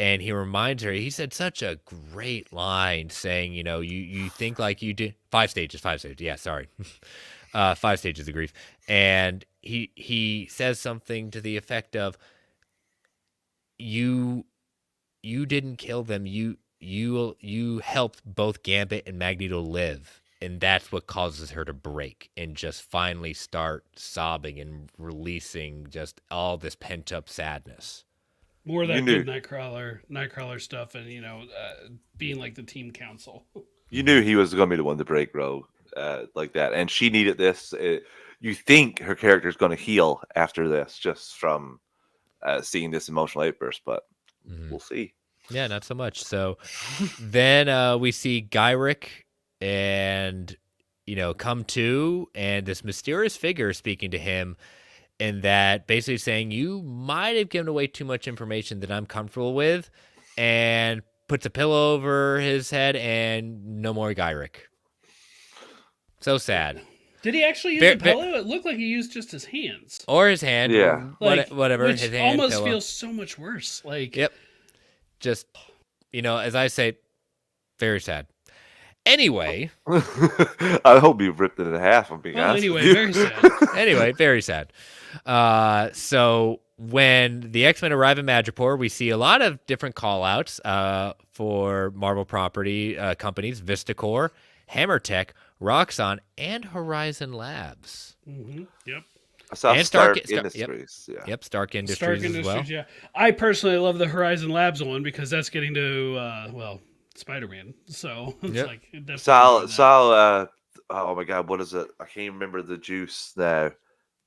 Speaker 1: And he reminds her, he said such a great line saying, you think like you did. 5 stages. Yeah, sorry. 5 stages of grief. And he says something to the effect of, you didn't kill them. You helped both Gambit and Magneto live. And that's what causes her to break and just finally start sobbing and releasing just all this pent up sadness.
Speaker 2: More of that good Nightcrawler stuff, and being like the team council.
Speaker 3: You knew he was going to be the one to break Rogue like that, and she needed this. You think her character is going to heal after this, just from seeing this emotional outburst, but we'll see.
Speaker 1: Yeah, not so much. So then we see Gyrick and come to, and this mysterious figure speaking to him. And that basically saying, you might have given away too much information that I'm comfortable with, and puts a pillow over his head, and no more Gyrick. So sad.
Speaker 2: Did he actually use a pillow? It looked like he used just his hands.
Speaker 1: Or his hand.
Speaker 3: Yeah.
Speaker 1: Whatever.
Speaker 2: Which
Speaker 1: his hand,
Speaker 2: almost
Speaker 1: pillow.
Speaker 2: feels so much worse.
Speaker 1: Yep. Just, as I say, very sad. Anyway.
Speaker 3: I hope you ripped it in half, I'm being honest.
Speaker 2: Anyway, very sad.
Speaker 1: Anyway, very sad. So when the X-Men arrive in Madripoor, we see a lot of different call-outs for Marvel property companies, Vistacor, HammerTech, Roxxon, and Horizon Labs.
Speaker 2: Mm-hmm. Yep.
Speaker 3: I saw
Speaker 1: And
Speaker 3: Stark Industries.
Speaker 1: Yep, Stark Industries as well.
Speaker 2: Yeah. I personally love the Horizon Labs one because that's getting to, Spider-Man. So it's like...
Speaker 3: oh my God, what is it? I can't remember the juice now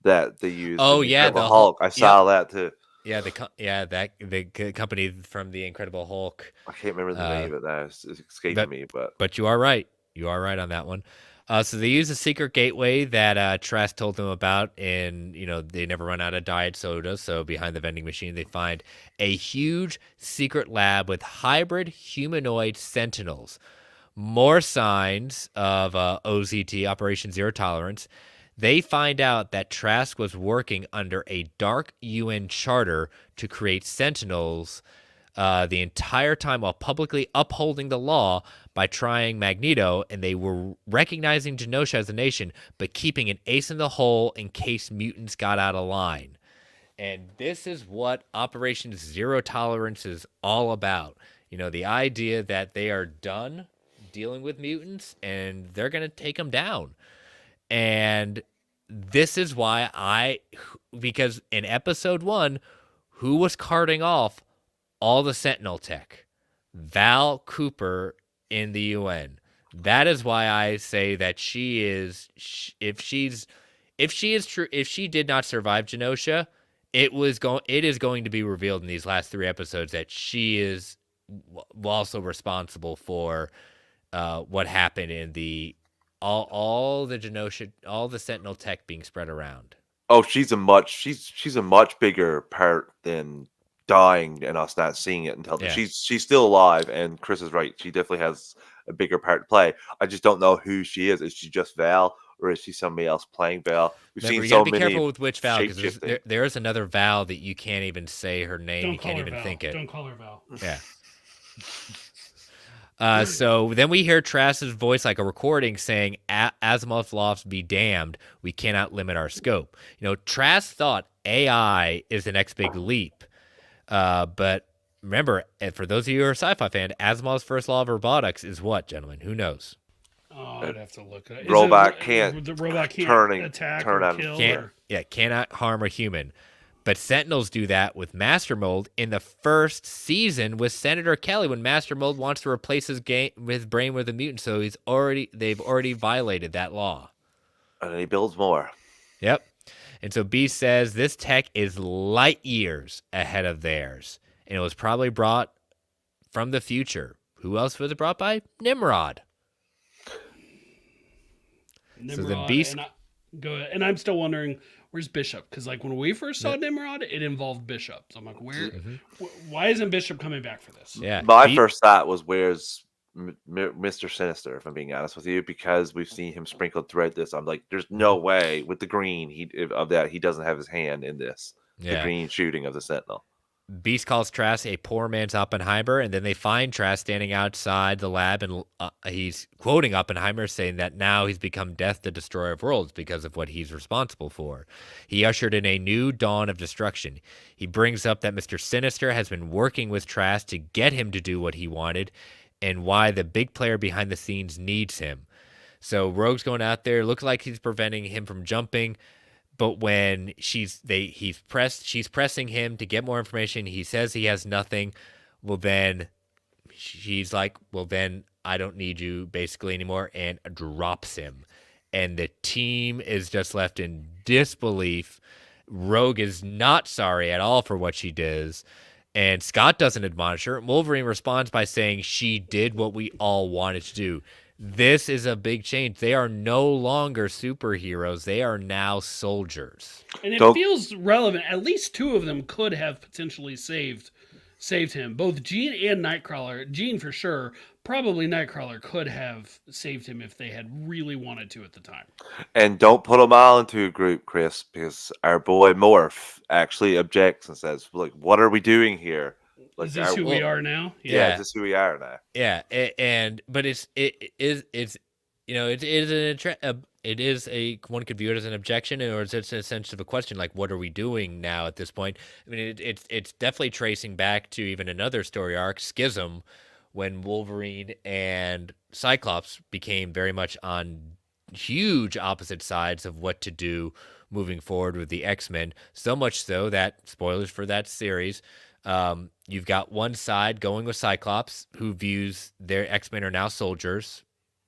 Speaker 3: that they use.
Speaker 1: Oh, yeah.
Speaker 3: The Hulk. I saw that too.
Speaker 1: Yeah, the company from the Incredible Hulk.
Speaker 3: I can't remember the name of it now. It's escaping me,
Speaker 1: but you are right. You are right on that one. So they use a secret gateway that Trask told them about, and they never run out of diet soda. So behind the vending machine, they find a huge secret lab with hybrid humanoid sentinels. More signs of OZT, Operation Zero Tolerance. They find out that Trask was working under a dark UN charter to create sentinels the entire time while publicly upholding the law by trying Magneto, and they were recognizing Genosha as a nation, but keeping an ace in the hole in case mutants got out of line. And this is what Operation Zero Tolerance is all about. The idea that they are done dealing with mutants and they're going to take them down. And this is why because in episode 1, who was carting off all the Sentinel tech? Val Cooper in the UN. That is why I say that if she did not survive Genosha, It is going to be revealed in these last 3 episodes that she is also responsible for what happened in the all the Genosha, all the Sentinel tech being spread around.
Speaker 3: Oh, she's a much bigger part than dying and us not seeing it until
Speaker 1: Yeah.
Speaker 3: she's still alive. And Chris is right; she definitely has a bigger part to play. I just don't know who she is. Is she just Val, or is she somebody else playing Val? We've
Speaker 1: Remember,
Speaker 3: seen
Speaker 1: you
Speaker 3: so
Speaker 1: gotta be
Speaker 3: many
Speaker 1: careful with which Val, because
Speaker 3: shape-shifting.
Speaker 1: there is another Val that you can't even say her name.
Speaker 2: Don't
Speaker 1: You
Speaker 2: call
Speaker 1: can't
Speaker 2: her
Speaker 1: even
Speaker 2: Val.
Speaker 1: think it.
Speaker 2: Don't call her Val.
Speaker 1: Yeah. So then we hear Trask's voice like a recording saying, Asimov's lofts be damned, we cannot limit our scope. You know, Trask thought AI is the next big leap. But remember, and for those of you who are a sci-fi fan, Asimov's first law of robotics is what, gentlemen? Who knows?
Speaker 2: Oh, I'd have to look at it.
Speaker 3: Robot
Speaker 2: The
Speaker 3: can't
Speaker 2: robot can't attack
Speaker 3: turn
Speaker 2: or
Speaker 3: on-
Speaker 2: kill.
Speaker 1: Cannot harm a human. But Sentinels do that with Master Mold in the first season with Senator Kelly when Master Mold wants to replace his brain with a mutant. So they've already violated that law.
Speaker 3: And he builds more.
Speaker 1: Yep. And so B says this tech is light years ahead of theirs. And it was probably brought from the future. Who else was it brought by? Nimrod. So then Beast...
Speaker 2: Go ahead. And I'm still wondering, where's Bishop? Because like when we first saw Nimrod, it involved Bishop. So I'm like, why isn't Bishop coming back for this?
Speaker 1: Yeah.
Speaker 3: My first thought was, where's Mr. Sinister, if I'm being honest with you, because we've seen him sprinkled throughout this. I'm like, there's no way with the green he doesn't have his hand in this.
Speaker 1: Yeah.
Speaker 3: The green shooting of the Sentinel.
Speaker 1: Beast calls Trask a poor man's Oppenheimer, and then they find Trask standing outside the lab, and he's quoting Oppenheimer, saying that now he's become death, the destroyer of worlds, because of what he's responsible for. He ushered in a new dawn of destruction. He brings up that Mr. Sinister has been working with Trask to get him to do what he wanted, and why the big player behind the scenes needs him. So Rogue's going out there, looks like he's preventing him from jumping. But when she's pressing him to get more information, he says he has nothing. Well, then she's like, well, then I don't need you basically anymore, and drops him. And the team is just left in disbelief. Rogue is not sorry at all for what she does. And Scott doesn't admonish her. Wolverine responds by saying she did what we all wanted to do. This is a big change. They are no longer superheroes. They are now soldiers.
Speaker 2: And it feels relevant. At least 2 of them could have potentially saved him. Both Jean and Nightcrawler. Jean for sure. Probably Nightcrawler could have saved him if they had really wanted to at the time.
Speaker 3: And don't put them all into a group, Chris, because our boy Morph actually objects and says, "Like, what are we doing here? Like,
Speaker 2: is this who we are now?
Speaker 3: Yeah, is this who we are now?"
Speaker 1: Yeah, but it is one could view it as an objection, or it's a sense of a question, like, what are we doing now at this point? I mean, it's definitely tracing back to even another story arc, Schism, when Wolverine and Cyclops became very much on huge opposite sides of what to do moving forward with the X-Men. So much so that, spoilers for that series, you've got one side going with Cyclops, who views their X-Men are now soldiers,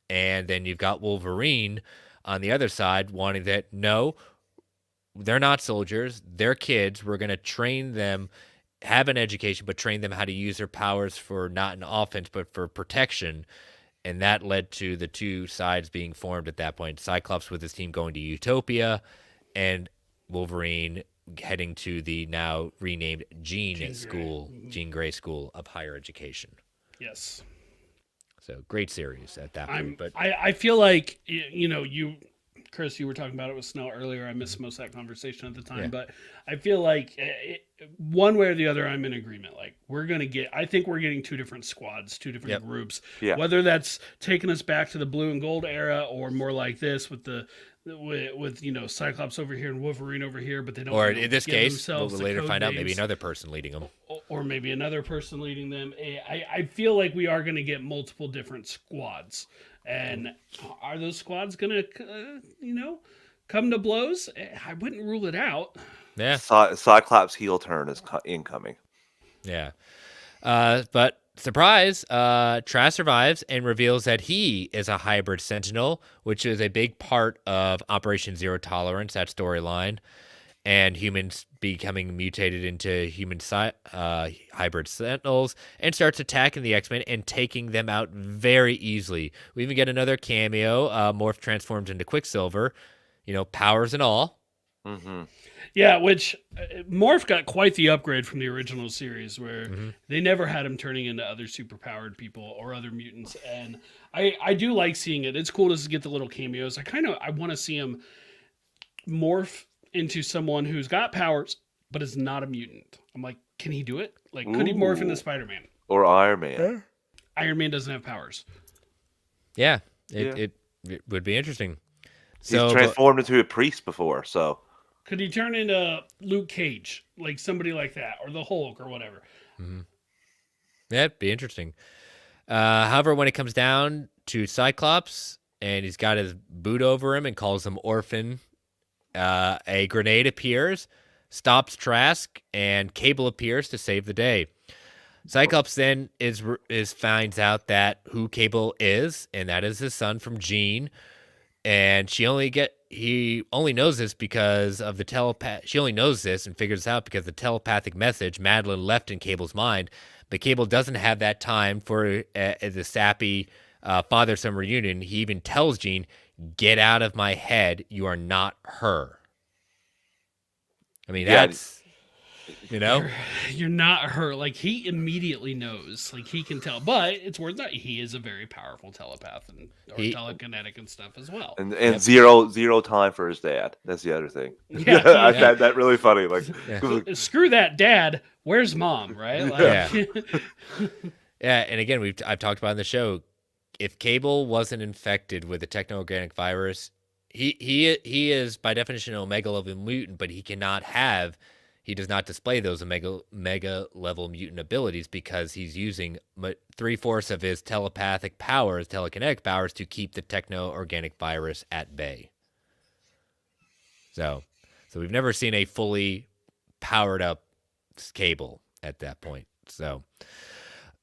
Speaker 1: and then you've got Wolverine on the other side wanting that, no, they're not soldiers, they're kids, we're going to train them, have an education, but train them how to use their powers for not an offense, but for protection. And that led to the 2 sides being formed at that point. Cyclops with his team going to Utopia, and Wolverine heading to the now renamed Jean Grey School of Higher Education.
Speaker 2: Yes.
Speaker 1: So great series at that point. But
Speaker 2: I feel like, Chris, you were talking about it with Snell earlier. I missed most of that conversation at the time, but I feel like one way or the other, I'm in agreement. Like I think we're getting 2 different squads, 2 different groups.
Speaker 3: Yeah.
Speaker 2: Whether that's taking us back to the blue and gold era, or more like this with Cyclops over here and Wolverine over here, but they don't.
Speaker 1: Or in this case, we'll
Speaker 2: themselves
Speaker 1: later
Speaker 2: code
Speaker 1: find out
Speaker 2: names.
Speaker 1: maybe another person leading them.
Speaker 2: Or maybe another person leading them. I feel like we are going to get multiple different squads. And are those squads going to, come to blows? I wouldn't rule it out.
Speaker 1: Yeah.
Speaker 3: Cyclops' heel turn is incoming.
Speaker 1: Yeah. But surprise, Trask survives and reveals that he is a hybrid Sentinel, which is a big part of Operation Zero Tolerance, that storyline. and humans becoming mutated into human hybrid sentinels, and starts attacking the X-Men and taking them out very easily. We even get another cameo. Morph transforms into Quicksilver, powers and all.
Speaker 3: Mm-hmm.
Speaker 2: Yeah, which Morph got quite the upgrade from the original series, where they never had him turning into other superpowered people or other mutants, and I do like seeing it. It's cool to get the little cameos. I want to see him morph into someone who's got powers but is not a mutant. I'm like, can he do it? Like, could he morph into Spider-Man
Speaker 3: or Iron Man?
Speaker 2: Iron Man doesn't have powers.
Speaker 1: Yeah, it would be interesting. So,
Speaker 3: he's transformed into a priest before, so
Speaker 2: could he turn into Luke Cage, like somebody like that, or the Hulk or whatever?
Speaker 1: Yeah, it'd be interesting. However, when it comes down to Cyclops and he's got his boot over him and calls him Orphan, a grenade appears, stops Trask, and Cable appears to save the day. Cyclops then finds out that who Cable is, and that is his son from Jean. And he only knows this because of the she only knows this and figures this out because the telepathic message Madeline left in Cable's mind. But Cable doesn't have that time for the sappy father-son reunion. He even tells Jean, "Get out of my head. You are not her." I mean, that's,
Speaker 2: You're not her. Like, he immediately knows. Like, he can tell. But it's worth noting, he is a very powerful telepath or telekinetic and stuff as well.
Speaker 3: And zero time for his dad. That's the other thing.
Speaker 2: Yeah,
Speaker 3: I found that really funny. Like,
Speaker 2: screw that, Dad. Where's Mom? Right? Like,
Speaker 1: yeah. And again, I've talked about in the show. If Cable wasn't infected with a techno-organic virus, he is by definition an Omega level mutant, but he does not display those Omega level mutant abilities because he's using 3/4 of his telepathic powers, telekinetic powers, to keep the techno-organic virus at bay. So we've never seen a fully powered up Cable at that point. So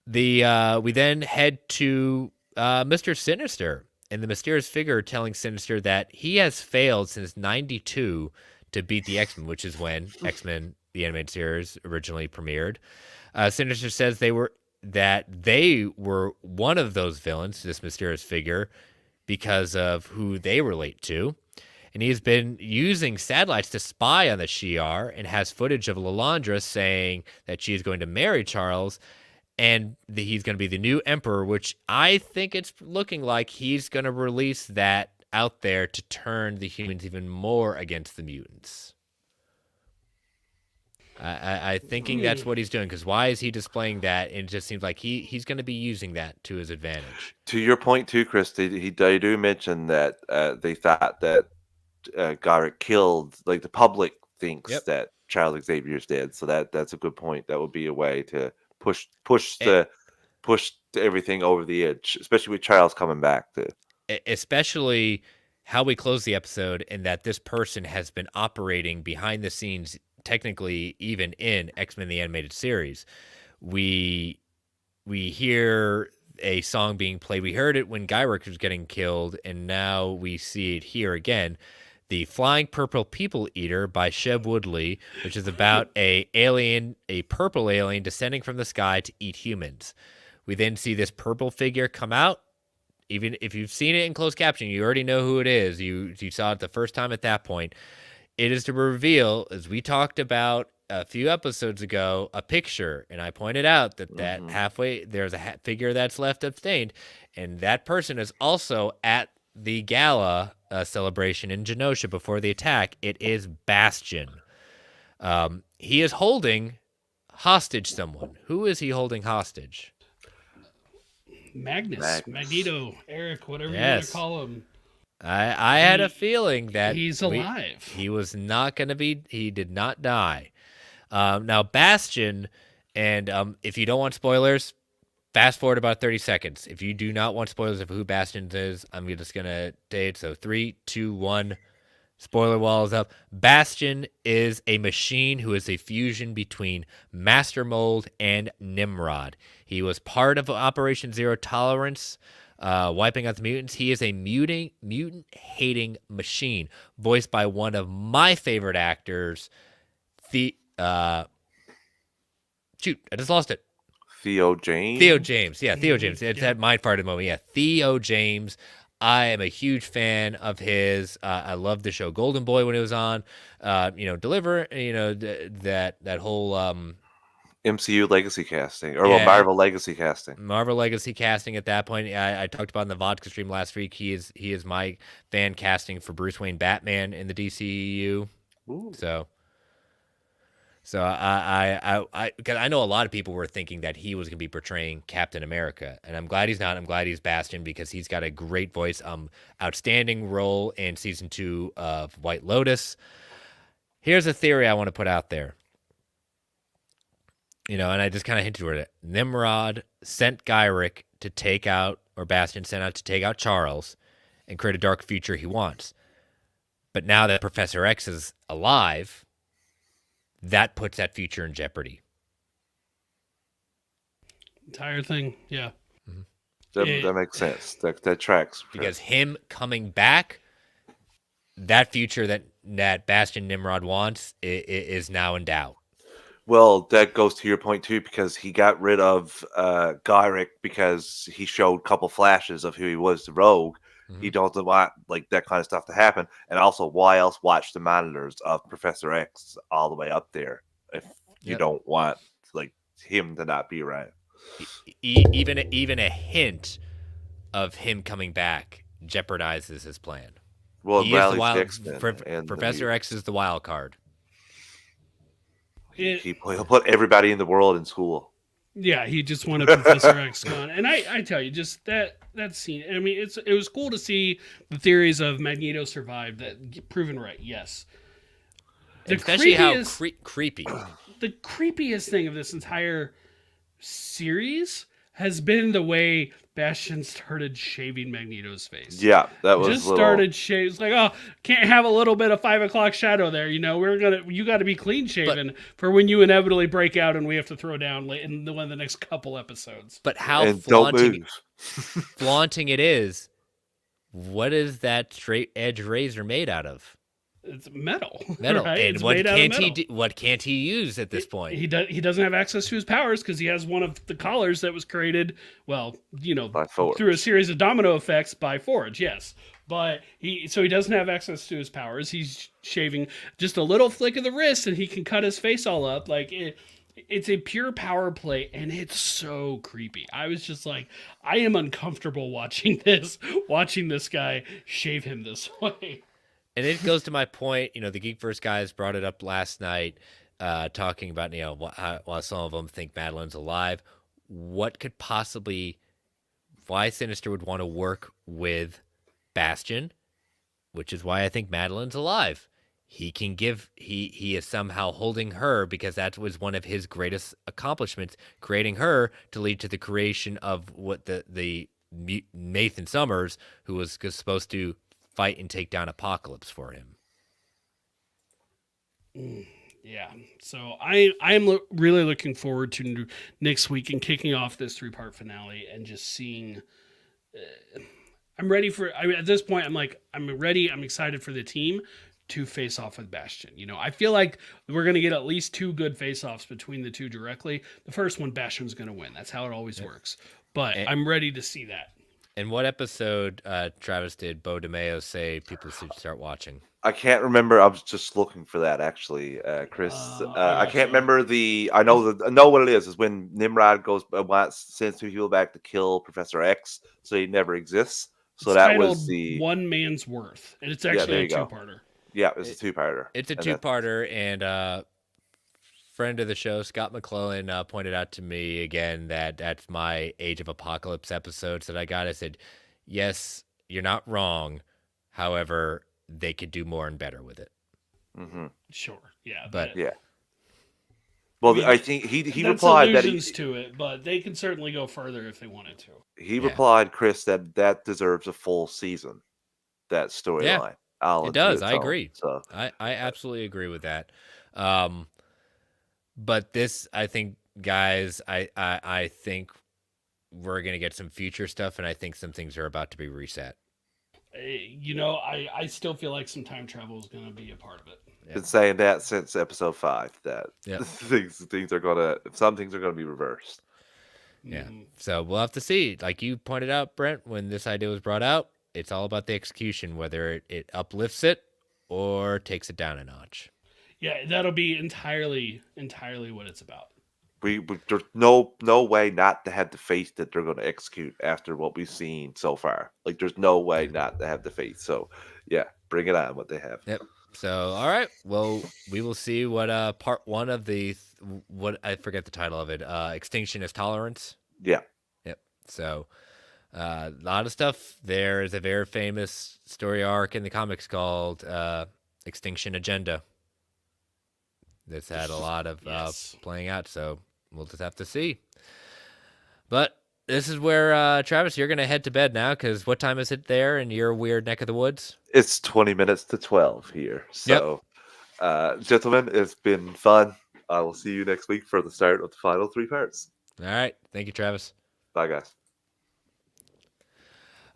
Speaker 1: we then head to Mr. Sinister, and the mysterious figure telling Sinister that he has failed since '92 to beat the X-Men, which is when X-Men the animated series originally premiered. Sinister says they were one of those villains, this mysterious figure, because of who they relate to. And he's been using satellites to spy on the Shi'ar and has footage of Lilandra saying that she is going to marry Charles and he's going to be the new emperor, which I think it's looking like he's going to release that out there to turn the humans even more against the mutants. I thinking that's what he's doing, because why is he displaying that? And it just seems like he's going to be using that to his advantage.
Speaker 3: To your point too, Chris, they do mention that they thought that Garrett killed, like the public thinks that Charles Xavier's dead. So that's a good point. That would be a way to push everything over the edge, especially with Charles coming back too.
Speaker 1: Especially how we close the episode, and that this person has been operating behind the scenes, technically even in X-Men the Animated Series. We hear a song being played. We heard it when Gyrick was getting killed, and now we see it here again. The Flying Purple People Eater by Sheb Woodley, which is about a purple alien descending from the sky to eat humans. We then see this purple figure come out. Even if you've seen it in closed caption, you already know who it is. You saw it the first time at that point. It is to reveal, as we talked about a few episodes ago, a picture. And I pointed out that halfway, there's a figure that's left abstained. And that person is also at the gala celebration in Genosha before the attack. It is Bastion. He is holding hostage someone. Who is he holding hostage?
Speaker 2: Magnus, Magneto, Eric, whatever you want to call him.
Speaker 1: I had a feeling that
Speaker 2: he's alive.
Speaker 1: He was not going to be. He did not die. Now Bastion, and if you don't want spoilers, fast forward about 30 seconds. If you do not want spoilers of who Bastion is, I'm just going to date. So 3, 2, 1. Spoiler wall is up. Bastion is a machine who is a fusion between Master Mold and Nimrod. He was part of Operation Zero Tolerance wiping out the mutants. He is a mutant hating machine, voiced by one of my favorite actors. I just lost it.
Speaker 3: Theo James.
Speaker 1: Theo James. Yeah, Theo James. It's that mind farted moment. Yeah, Theo James. I am a huge fan of his. I loved the show Golden Boy when it was on. Deliver. That whole
Speaker 3: MCU legacy casting, or
Speaker 1: Yeah.
Speaker 3: Marvel legacy casting.
Speaker 1: Marvel legacy casting at that point. I talked about in the vodka stream last week. He is my fan casting for Bruce Wayne Batman in the DCEU.
Speaker 3: Ooh.
Speaker 1: So I because I know a lot of people were thinking that he was going to be portraying Captain America, and I'm glad he's not. I'm glad he's Bastion because he's got a great voice. Outstanding role in season 2 of White Lotus. Here's a theory I want to put out there. And I just kind of hinted at it. Nimrod sent Gyrick to take out, or Bastion sent out to take out Charles and create a dark future he wants. But now that Professor X is alive, that puts that future in jeopardy.
Speaker 2: Entire thing, yeah.
Speaker 3: That makes sense. That tracks.
Speaker 1: Because him coming back, that future that Bastion Nimrod wants is now in doubt.
Speaker 3: Well, that goes to your point too, because he got rid of Gyrick because he showed a couple flashes of who he was to Rogue. He doesn't want that kind of stuff to happen. And also, why else watch the monitors of Professor X all the way up there if you don't want him to not be around?
Speaker 1: Even a hint of him coming back jeopardizes his plan.
Speaker 3: Well,
Speaker 1: Professor X is the wild card.
Speaker 3: He'll put everybody in the world in school.
Speaker 2: Yeah, he just wanted Professor X gone. And I tell you, just that scene, I mean, it was cool to see the theories of Magneto survived that get proven right, yes.
Speaker 1: Especially how creepy.
Speaker 2: The creepiest thing of this entire series has been the way Bastion started shaving Magneto's face.
Speaker 3: Yeah, that was
Speaker 2: just started shaving. It's like, oh, can't have a little bit of 5 o'clock shadow there. You got to be clean shaven for when you inevitably break out and we have to throw down in one of the next couple episodes.
Speaker 1: But how flaunting it is. What is that straight edge razor made out of?
Speaker 2: It's metal.
Speaker 1: Right? And
Speaker 2: it's
Speaker 1: what can't he use at this point?
Speaker 2: He doesn't have access to his powers because he has one of the collars that was created, through a series of domino effects by Forge, yes. But he doesn't have access to his powers. He's shaving just a little flick of the wrist and he can cut his face all up. It's a pure power play and it's so creepy. I was just like, I am uncomfortable watching this guy shave him this way.
Speaker 1: And it goes to my point, the Geekverse guys brought it up last night, talking about, while some of them think Madeline's alive, what could possibly, why Sinister would want to work with Bastion, which is why I think Madeline's alive. He is somehow holding her because that was one of his greatest accomplishments, creating her to lead to the creation of what the Nathan Summers, who was supposed to fight and take down Apocalypse for him.
Speaker 2: Yeah, so I'm really looking forward to next week and kicking off this 3-part finale and just seeing. I'm ready for. At this point, I'm ready. I'm excited for the team to face off with Bastion. I feel like we're going to get at least 2 good face-offs between the two directly. The first one, Bastion's going to win. That's how it always works. But I'm ready to see that.
Speaker 1: And what episode, Travis, did Bo DeMeo say people should start watching?
Speaker 3: I can't remember. I was just looking for that, actually, Chris. I can't remember I know what it is. Is when Nimrod sends 2 people back to kill Professor X, so he never exists. So that was the
Speaker 2: One Man's Worth, and it's actually a 2-parter.
Speaker 3: Yeah, it's a 2-parter.
Speaker 1: It's a 2-parter, and friend of the show, Scott McClellan, pointed out to me again that that's my Age of Apocalypse episodes that I got. I said, yes, you're not wrong. However, they could do more and better with it.
Speaker 3: Mm-hmm.
Speaker 2: Sure, yeah,
Speaker 1: but
Speaker 3: yeah. Well, I think he replied that
Speaker 2: to it, but they can certainly go further if they wanted to.
Speaker 3: He replied, Chris, that deserves a full season. That storyline.
Speaker 1: Yeah, it does. I agree.
Speaker 3: So
Speaker 1: I absolutely agree with that. But this, I think, guys, I think we're gonna get some future stuff, and I think some things are about to be reset.
Speaker 2: I still feel like some time travel is going to be a part of it.
Speaker 3: Been saying that since episode 5 that
Speaker 1: Yep.
Speaker 3: things are gonna some things are gonna be reversed.
Speaker 1: Yeah.
Speaker 2: Mm-hmm.
Speaker 1: So we'll have to see. Like you pointed out, Brent, when this idea was brought out, it's all about the execution, whether it uplifts it or takes it down a notch.
Speaker 2: Yeah, that'll be entirely what it's about.
Speaker 3: There's no way not to have the faith that they're going to execute after what we've seen so far. Like there's no way not to have the faith. So yeah, bring it on what they have.
Speaker 1: Yep. So all right, well, we will see what part 1 of the what I forget the title of it. Extinction is Tolerance.
Speaker 3: Yeah.
Speaker 1: Yep. So a lot of stuff. There is a very famous story arc in the comics called Extinction Agenda. This had a lot of
Speaker 2: Yes.
Speaker 1: playing out, so we'll just have to see. But this is where, Travis, you're going to head to bed now, because what time is it there in your weird neck of the woods?
Speaker 3: It's 20 minutes to 12 here. So gentlemen, it's been fun. I will see you next week for the start of the final 3 parts.
Speaker 1: All right. Thank you, Travis.
Speaker 3: Bye guys.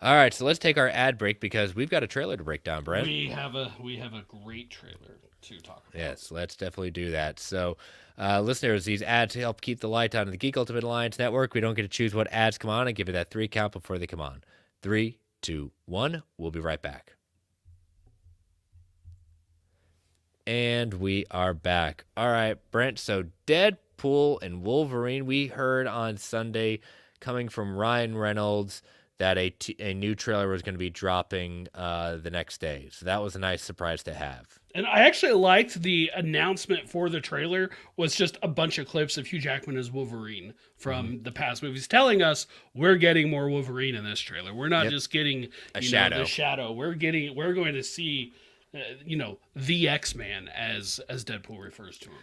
Speaker 1: All right, so let's take our ad break because we've got a trailer to break down, Brent.
Speaker 2: We have a great trailer to talk about.
Speaker 1: Yes, let's definitely do that. So, listeners, these ads help keep the light on in the Geek Ultimate Alliance Network. We don't get to choose what ads come on and give it that 3 count before they come on. 3, 2, 1. We'll be right back. And we are back. All right, Brent. So, Deadpool and Wolverine, we heard on Sunday coming from Ryan Reynolds that a new trailer was going to be dropping the next day. So that was a nice surprise to have.
Speaker 2: And I actually liked the announcement for the trailer was just a bunch of clips of Hugh Jackman as Wolverine from the past movies, telling us we're getting more Wolverine in this trailer. We're not just getting
Speaker 1: a
Speaker 2: shadow.
Speaker 1: shadow.
Speaker 2: The shadow. We're going to see, the X-Man as Deadpool refers to him.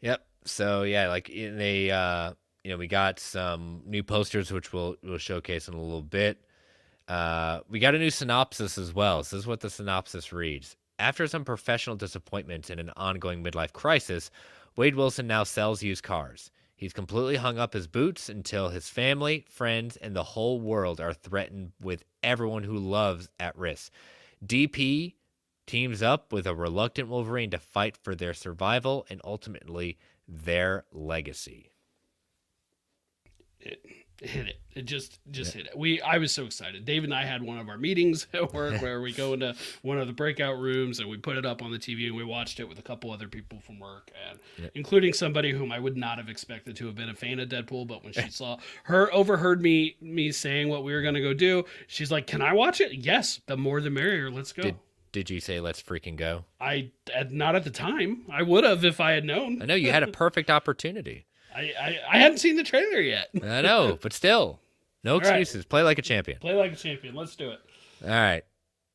Speaker 1: Yep. So yeah, like they we got some new posters which we'll showcase in a little bit. We got a new synopsis as well. So this is what the synopsis reads. After some professional disappointments and an ongoing midlife crisis, Wade Wilson now sells used cars. He's completely hung up his boots until his family, friends, and the whole world are threatened with everyone who loves at risk. DP teams up with a reluctant Wolverine to fight for their survival and ultimately their legacy.
Speaker 2: It hit it. It just hit it. I was so excited. Dave and I had one of our meetings at work where we go into one of the breakout rooms and we put it up on the TV and we watched it with a couple other people from work, and including somebody whom I would not have expected to have been a fan of Deadpool, but when she overheard me saying what we were going to go do, she's like, "Can I watch it?" Yes, the more the merrier. Let's go.
Speaker 1: Did you say let's freaking go?
Speaker 2: Not at the time. I would have if I had known.
Speaker 1: I know you had a perfect opportunity.
Speaker 2: I hadn't seen the trailer yet.
Speaker 1: I know, but still, no excuses. Right. Play like a champion.
Speaker 2: Play like a champion. Let's do it.
Speaker 1: All right.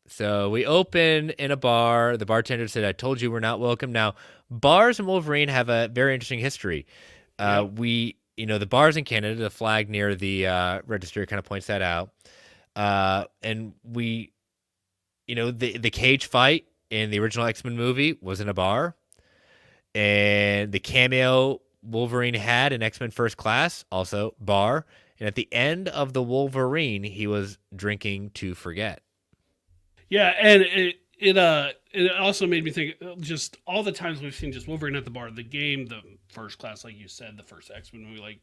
Speaker 1: So we open in a bar. The bartender said, "I told you we're not welcome." Now, bars and Wolverine have a very interesting history. The bars in Canada, the flag near the register kind of points that out. And we, the cage fight in the original X-Men movie was in a bar. And the cameo Wolverine had in X-Men First Class, also bar. And at the end of the Wolverine, he was drinking to forget.
Speaker 2: Yeah, and it also made me think just all the times we've seen just Wolverine at the bar, the game, the First Class, like you said, the first X-Men movie,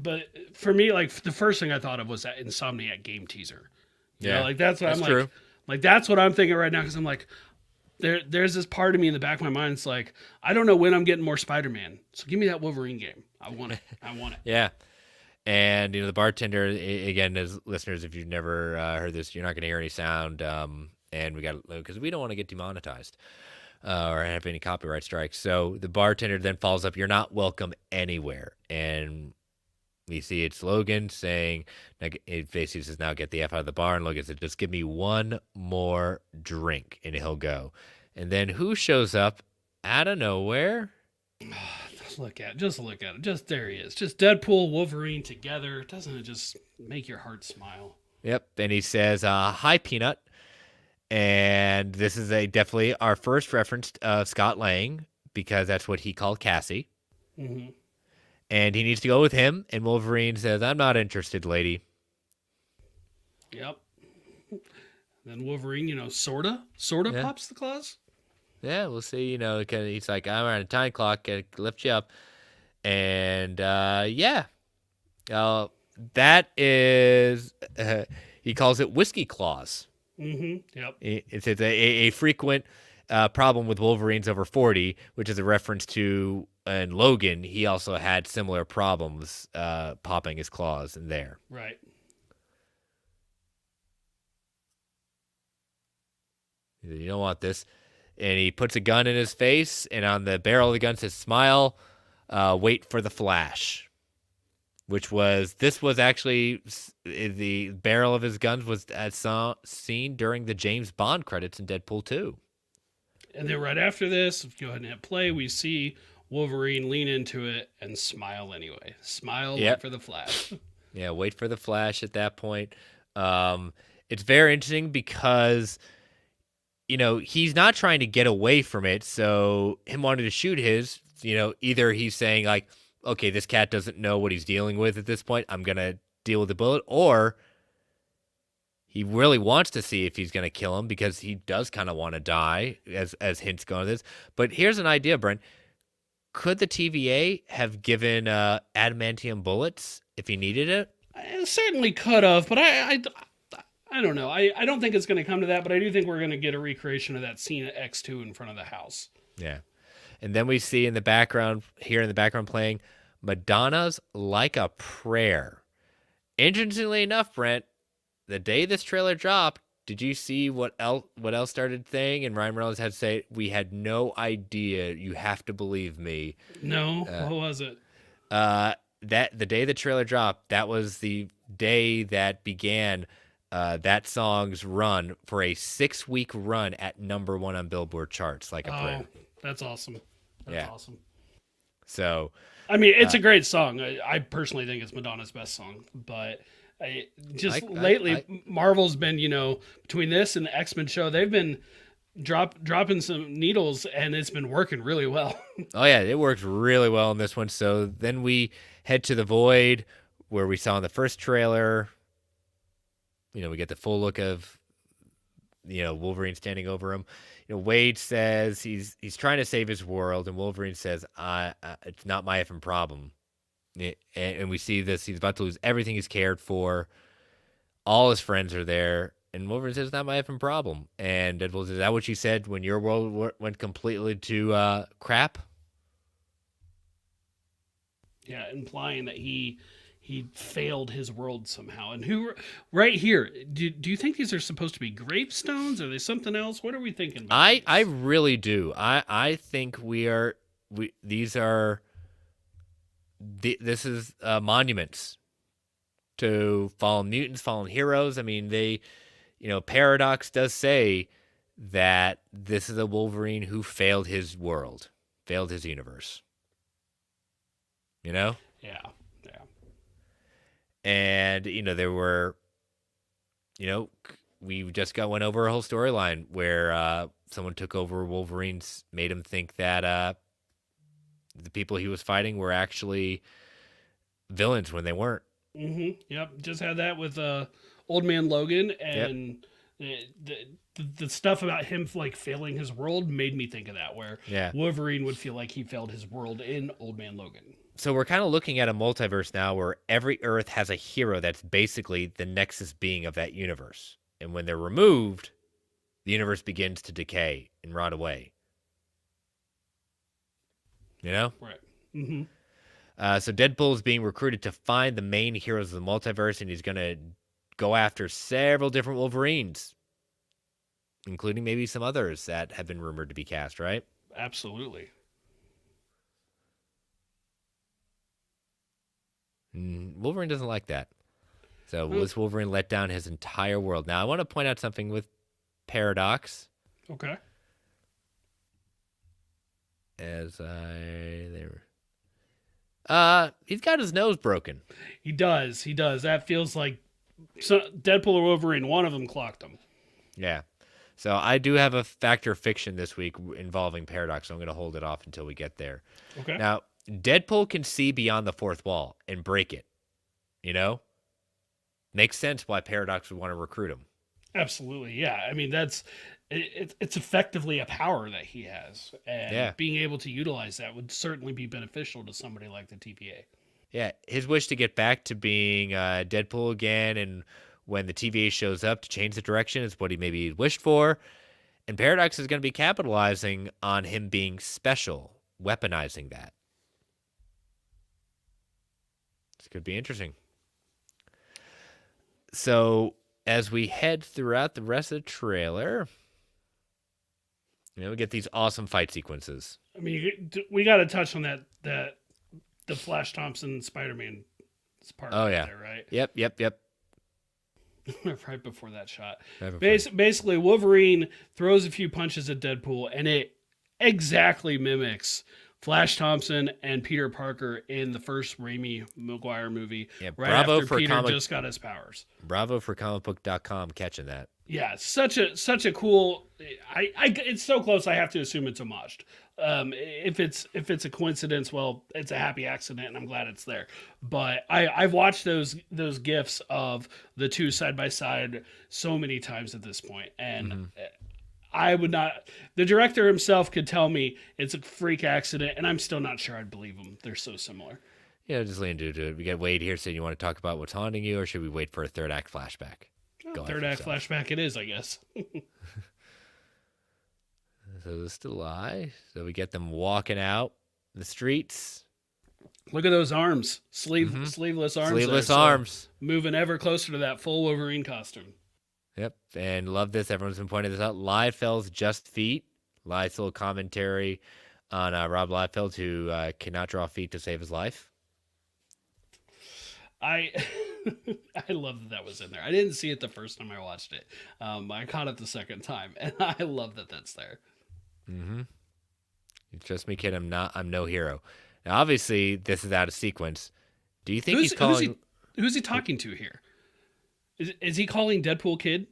Speaker 2: but for me, like the first thing I thought of was that Insomniac game teaser. That's what I'm
Speaker 1: true.
Speaker 2: Like that's what I'm thinking right now because I'm like, there's this part of me in the back of my mind. It's like, I don't know when I'm getting more Spider-Man. So give me that Wolverine game. I want it.
Speaker 1: Yeah. And, the bartender, again, as listeners, if you've never heard this, you're not going to hear any sound. And we got, because we don't want to get demonetized or have any copyright strikes. So the bartender then follows up, "You're not welcome anywhere." And we see its Logan saying, it basically says, "Now get the F out of the bar." And Logan said, "Just give me one more drink," and he'll go. And then who shows up out of nowhere?
Speaker 2: Just look at it. Just there he is. Just Deadpool, Wolverine together. Doesn't it just make your heart smile?
Speaker 1: Yep. And he says, "Hi, Peanut." And this is definitely our first reference of Scott Lang, because that's what he called Cassie.
Speaker 2: Mm-hmm.
Speaker 1: and he needs to go with him. And Wolverine says, "I'm not interested, lady."
Speaker 2: Yep. Then Wolverine, sorta
Speaker 1: Yeah.
Speaker 2: pops the claws.
Speaker 1: Yeah, we'll see. He's like, "I'm on a time clock, gotta lift you up," and yeah, that is he calls it whiskey claws.
Speaker 2: Mm-hmm. Yep.
Speaker 1: It's a frequent problem with Wolverines over 40, which is a reference to in Logan. He also had similar problems popping his claws in there.
Speaker 2: Right.
Speaker 1: He said, "You don't want this," and he puts a gun in his face, and on the barrel of the gun says, "Smile, wait for the flash." This was actually the barrel of his guns was seen during the James Bond credits in Deadpool 2.
Speaker 2: And then right after this, go ahead and hit play. We see Wolverine lean into it and smile anyway. Smile,
Speaker 1: Yep.
Speaker 2: wait for the flash.
Speaker 1: Yeah, wait for the flash at that point. It's very interesting because, he's not trying to get away from it. So him wanting to shoot his, either he's saying like, okay, this cat doesn't know what he's dealing with at this point, I'm going to deal with the bullet, or he really wants to see if he's going to kill him because he does kind of want to die, as hints go on this. But here's an idea, Brent. Could the TVA have given adamantium bullets if he needed it?
Speaker 2: I certainly could have, but I don't know. I don't think it's going to come to that, but I do think we're going to get a recreation of that scene at X2 in front of the house.
Speaker 1: Yeah. And then we see in the background playing Madonna's Like a Prayer. Interestingly enough, Brent, the day this trailer dropped, did you see what else started saying? And Ryan Reynolds had to say, "We had no idea. You have to believe me."
Speaker 2: No, what was it?
Speaker 1: That the day the trailer dropped, that was the day that began that song's run for a 6-week run at #1 on Billboard charts. Like a Prayer.
Speaker 2: That's awesome. That's awesome.
Speaker 1: So,
Speaker 2: I mean, it's a great song. I personally think it's Madonna's best song, but lately, Marvel's been, between this and the X-Men show, they've been dropping some needles, and it's been working really well.
Speaker 1: Oh yeah, it works really well in this one. So then we head to the Void, where we saw in the first trailer. We get the full look of, Wolverine standing over him. Wade says he's trying to save his world, and Wolverine says, "It's not my effing problem." And we see this. He's about to lose everything he's cared for. All his friends are there. And Wolverine says, "It's not my effing problem." And Deadpool says, "Is that what you said when your world went completely to crap?"
Speaker 2: Yeah, implying that he failed his world somehow. And right here, do you think these are supposed to be gravestones? Are they something else? What are we thinking about
Speaker 1: I really do. I think these are this is monuments to fallen mutants, fallen heroes. I mean, Paradox does say that this is a Wolverine who failed his world, failed his universe.
Speaker 2: Yeah.
Speaker 1: And, there were, we just went over a whole storyline where someone took over Wolverine's, made him think that the people he was fighting were actually villains when they weren't.
Speaker 2: Mm-hmm. Yep. Just had that with Old Man Logan, and the stuff about him like failing his world made me think of that, where Wolverine would feel like he failed his world in Old Man Logan.
Speaker 1: So we're kind of looking at a multiverse now where every Earth has a hero that's basically the nexus being of that universe. And when they're removed, the universe begins to decay and rot away.
Speaker 2: Right. Mm-hmm.
Speaker 1: So Deadpool is being recruited to find the main heroes of the multiverse, and he's going to go after several different Wolverines, including maybe some others that have been rumored to be cast, right?
Speaker 2: Absolutely.
Speaker 1: Wolverine doesn't like that. So this Wolverine let down his entire world. Now, I want to point out something with Paradox.
Speaker 2: Okay.
Speaker 1: He's got his nose broken.
Speaker 2: He does. That feels like Deadpool or Wolverine, one of them clocked him.
Speaker 1: Yeah. So I do have a factor of fiction this week involving Paradox, so I'm going to hold it off until we get there.
Speaker 2: Okay.
Speaker 1: Now, Deadpool can see beyond the fourth wall and break it. You know, makes sense why Paradox would want to recruit him.
Speaker 2: Absolutely, yeah. I mean, it's effectively a power that he has,
Speaker 1: Yeah.
Speaker 2: and being able to utilize that would certainly be beneficial to somebody like the TVA.
Speaker 1: Yeah, his wish to get back to being Deadpool again, and when the TVA shows up to change the direction is what he maybe wished for. And Paradox is going to be capitalizing on him being special, weaponizing that. This could be interesting. So as we head throughout the rest of the trailer, we get these awesome fight sequences.
Speaker 2: I mean, we got to touch on that the Flash Thompson Spider-Man part.
Speaker 1: Oh, yeah.
Speaker 2: There, right?
Speaker 1: Yep.
Speaker 2: Right before that shot.
Speaker 1: Right
Speaker 2: Basically, Wolverine throws a few punches at Deadpool, and it exactly mimics Flash Thompson and Peter Parker in the first Raimi Maguire movie.
Speaker 1: Yeah,
Speaker 2: right
Speaker 1: bravo
Speaker 2: after
Speaker 1: for
Speaker 2: Peter just got his powers.
Speaker 1: Bravo for comicbook.com catching that.
Speaker 2: Yeah, such a cool. It's so close. I have to assume it's homaged. If it's a coincidence, well, it's a happy accident, and I'm glad it's there. But I've watched those gifs of the two side by side so many times at this point, and I would not. The director himself could tell me it's a freak accident, and I'm still not sure I'd believe him. They're so similar.
Speaker 1: Yeah, just lean into it. We got Wade here saying you want to talk about what's haunting you, or should we wait for a third act flashback?
Speaker 2: Third act flashback it is, I guess.
Speaker 1: So this to lie. So we get them walking out the streets.
Speaker 2: Look at those arms. Sleeveless arms.
Speaker 1: Sleeveless
Speaker 2: there,
Speaker 1: arms.
Speaker 2: So moving ever closer to that full Wolverine costume.
Speaker 1: Yep. And love this. Everyone's been pointing this out. Liefeld's just feet. Liefeld's little commentary on Rob Liefeld, who cannot draw feet to save his life.
Speaker 2: I love that was in there. I didn't see it the first time I watched it. I caught it the second time, and I love that that's there.
Speaker 1: Trust me, kid. I'm no hero. Now, obviously, this is out of sequence. Do you think he's calling?
Speaker 2: Who's he talking to here? Is he calling Deadpool kid?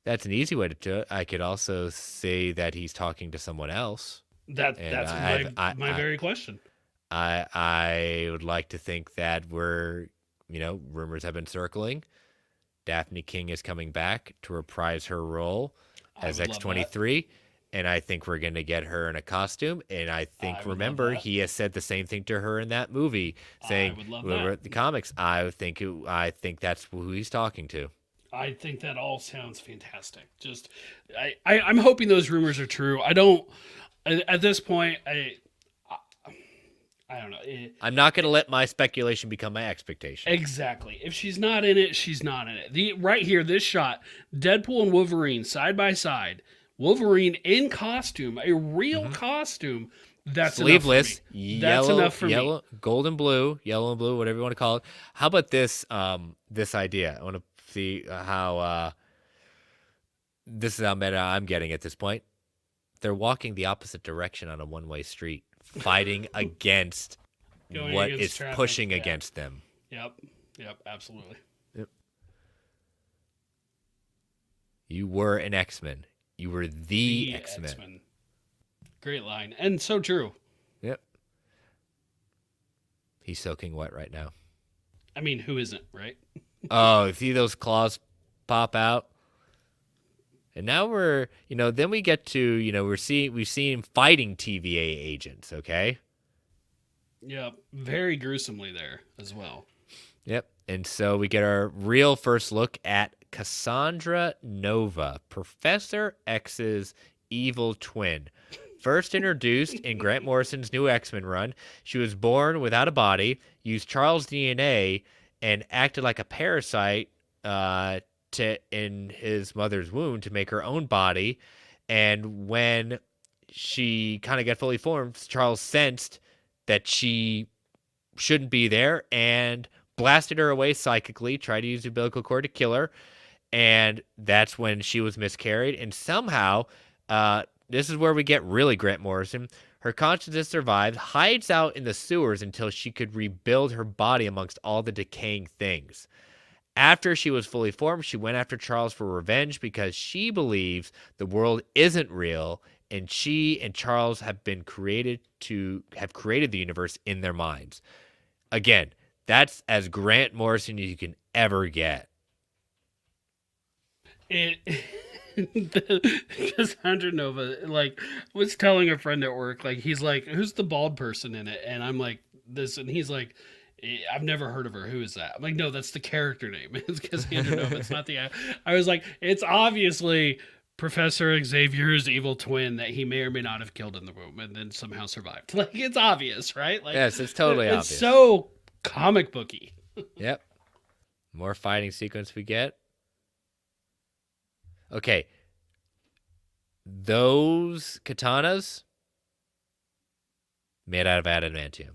Speaker 3: That's an easy way to do it. I could also say that he's talking to someone else.
Speaker 2: That's my very question.
Speaker 3: I would like to think that rumors have been circling. Daphne King is coming back to reprise her role as X-23, and I think we're going to get her in a costume. And I think, remember, he has said the same thing to her in that movie, saying, the comics. I think that's who he's talking to.
Speaker 2: I think that all sounds fantastic. Just, I'm hoping those rumors are true. I don't, at this point, I don't know.
Speaker 1: I'm not going to let my speculation become my expectation.
Speaker 2: Exactly. If she's not in it, she's not in it. Right here, this shot, Deadpool and Wolverine side by side. Wolverine in costume, a real costume. That's
Speaker 1: sleeveless,
Speaker 2: enough for me. Enough for
Speaker 1: me. Gold and blue, yellow and blue, whatever you want to call it. How about this? This idea. I want to see how this is how meta I'm getting at this point. They're walking the opposite direction on a one-way street, fighting against what is traffic, pushing against them.
Speaker 2: Yep, absolutely.
Speaker 1: Yep. You were an X-Men. You were the X-Men.
Speaker 2: Great line. And so true.
Speaker 1: Yep. He's soaking wet right now.
Speaker 2: I mean, who isn't, right?
Speaker 1: Oh, see those claws pop out? And now then we get to, we've seen him fighting TVA agents, okay?
Speaker 2: Yep. Very gruesomely there as well.
Speaker 1: Yep. And so we get our real first look at Cassandra Nova, Professor X's evil twin. First introduced in Grant Morrison's new X-Men run, she was born without a body, used Charles' DNA, and acted like a parasite in his mother's womb to make her own body. And when she kind of got fully formed, Charles sensed that she shouldn't be there and blasted her away psychically, tried to use the umbilical cord to kill her. And that's when she was miscarried. And somehow, this is where we get really Grant Morrison. Her consciousness survived, hides out in the sewers until she could rebuild her body amongst all the decaying things. After she was fully formed, she went after Charles for revenge because she believes the world isn't real and she and Charles have created the universe in their minds. Again, that's as Grant Morrison as you can ever get.
Speaker 2: It Cassandra Nova, like, was telling a friend at work, like, he's like, who's the bald person in it? And I'm like, this, and he's like, I've never heard of her. Who is that? I'm like, no, that's the character name. It's Cassandra Nova. It's not the. I was like, it's obviously Professor Xavier's evil twin that he may or may not have killed in the room and then somehow survived. Like, it's obvious, right? Like,
Speaker 1: Yes, it's totally
Speaker 2: it's
Speaker 1: obvious.
Speaker 2: so comic booky.
Speaker 1: Yep. More fighting sequence we get. Okay. Those katanas made out of adamantium.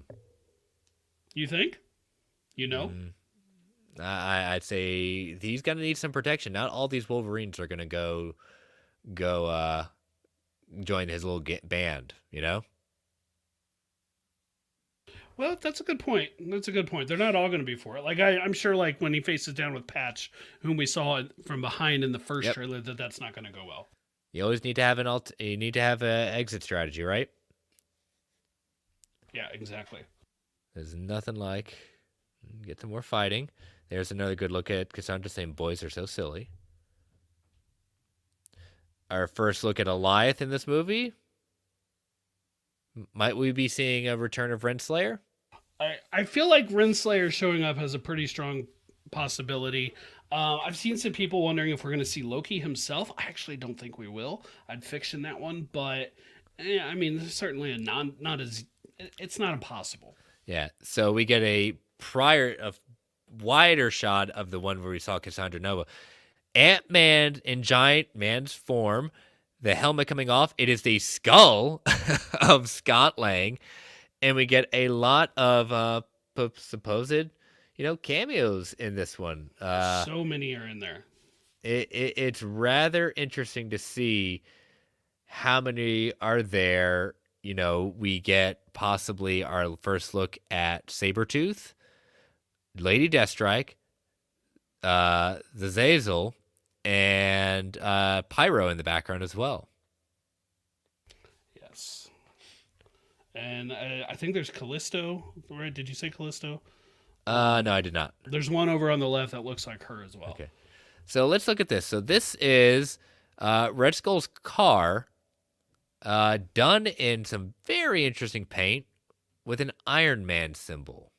Speaker 2: You think? You know?
Speaker 1: I'd say he's gonna need some protection. Not all these Wolverines are gonna go join his little band. You know.
Speaker 2: Well, that's a good point. That's a good point. They're not all going to be for it. Like I'm sure, like when he faces down with Patch, whom we saw from behind in the first trailer, that's not going to go well.
Speaker 1: You always need to have you need to have an exit strategy, right?
Speaker 2: Yeah, exactly.
Speaker 1: There's nothing like get some more fighting. There's another good look at Cassandra saying, "Boys are so silly." Our first look at Alioth in this movie. Might we be seeing a return of Renslayer?
Speaker 2: I feel like Renslayer showing up has a pretty strong possibility. I've seen some people wondering if we're going to see Loki himself. I actually don't think we will. I'd fiction that one, but I mean, certainly it's not impossible.
Speaker 1: Yeah. So we get a wider shot of the one where we saw Cassandra Nova. Ant-Man in Giant Man's form, the helmet coming off. It is the skull of Scott Lang. And we get a lot of supposed, cameos in this one.
Speaker 2: So many are in there.
Speaker 1: It's rather interesting to see how many are there. We get possibly our first look at Sabretooth, Lady Deathstrike, the Zazel, and Pyro in the background as well.
Speaker 2: Yes. And I think there's Callisto, right? Did you say Callisto?
Speaker 1: No, I did not.
Speaker 2: There's one over on the left that looks like her as well.
Speaker 1: Okay. So let's look at this. So this is Red Skull's car done in some very interesting paint with an Iron Man symbol.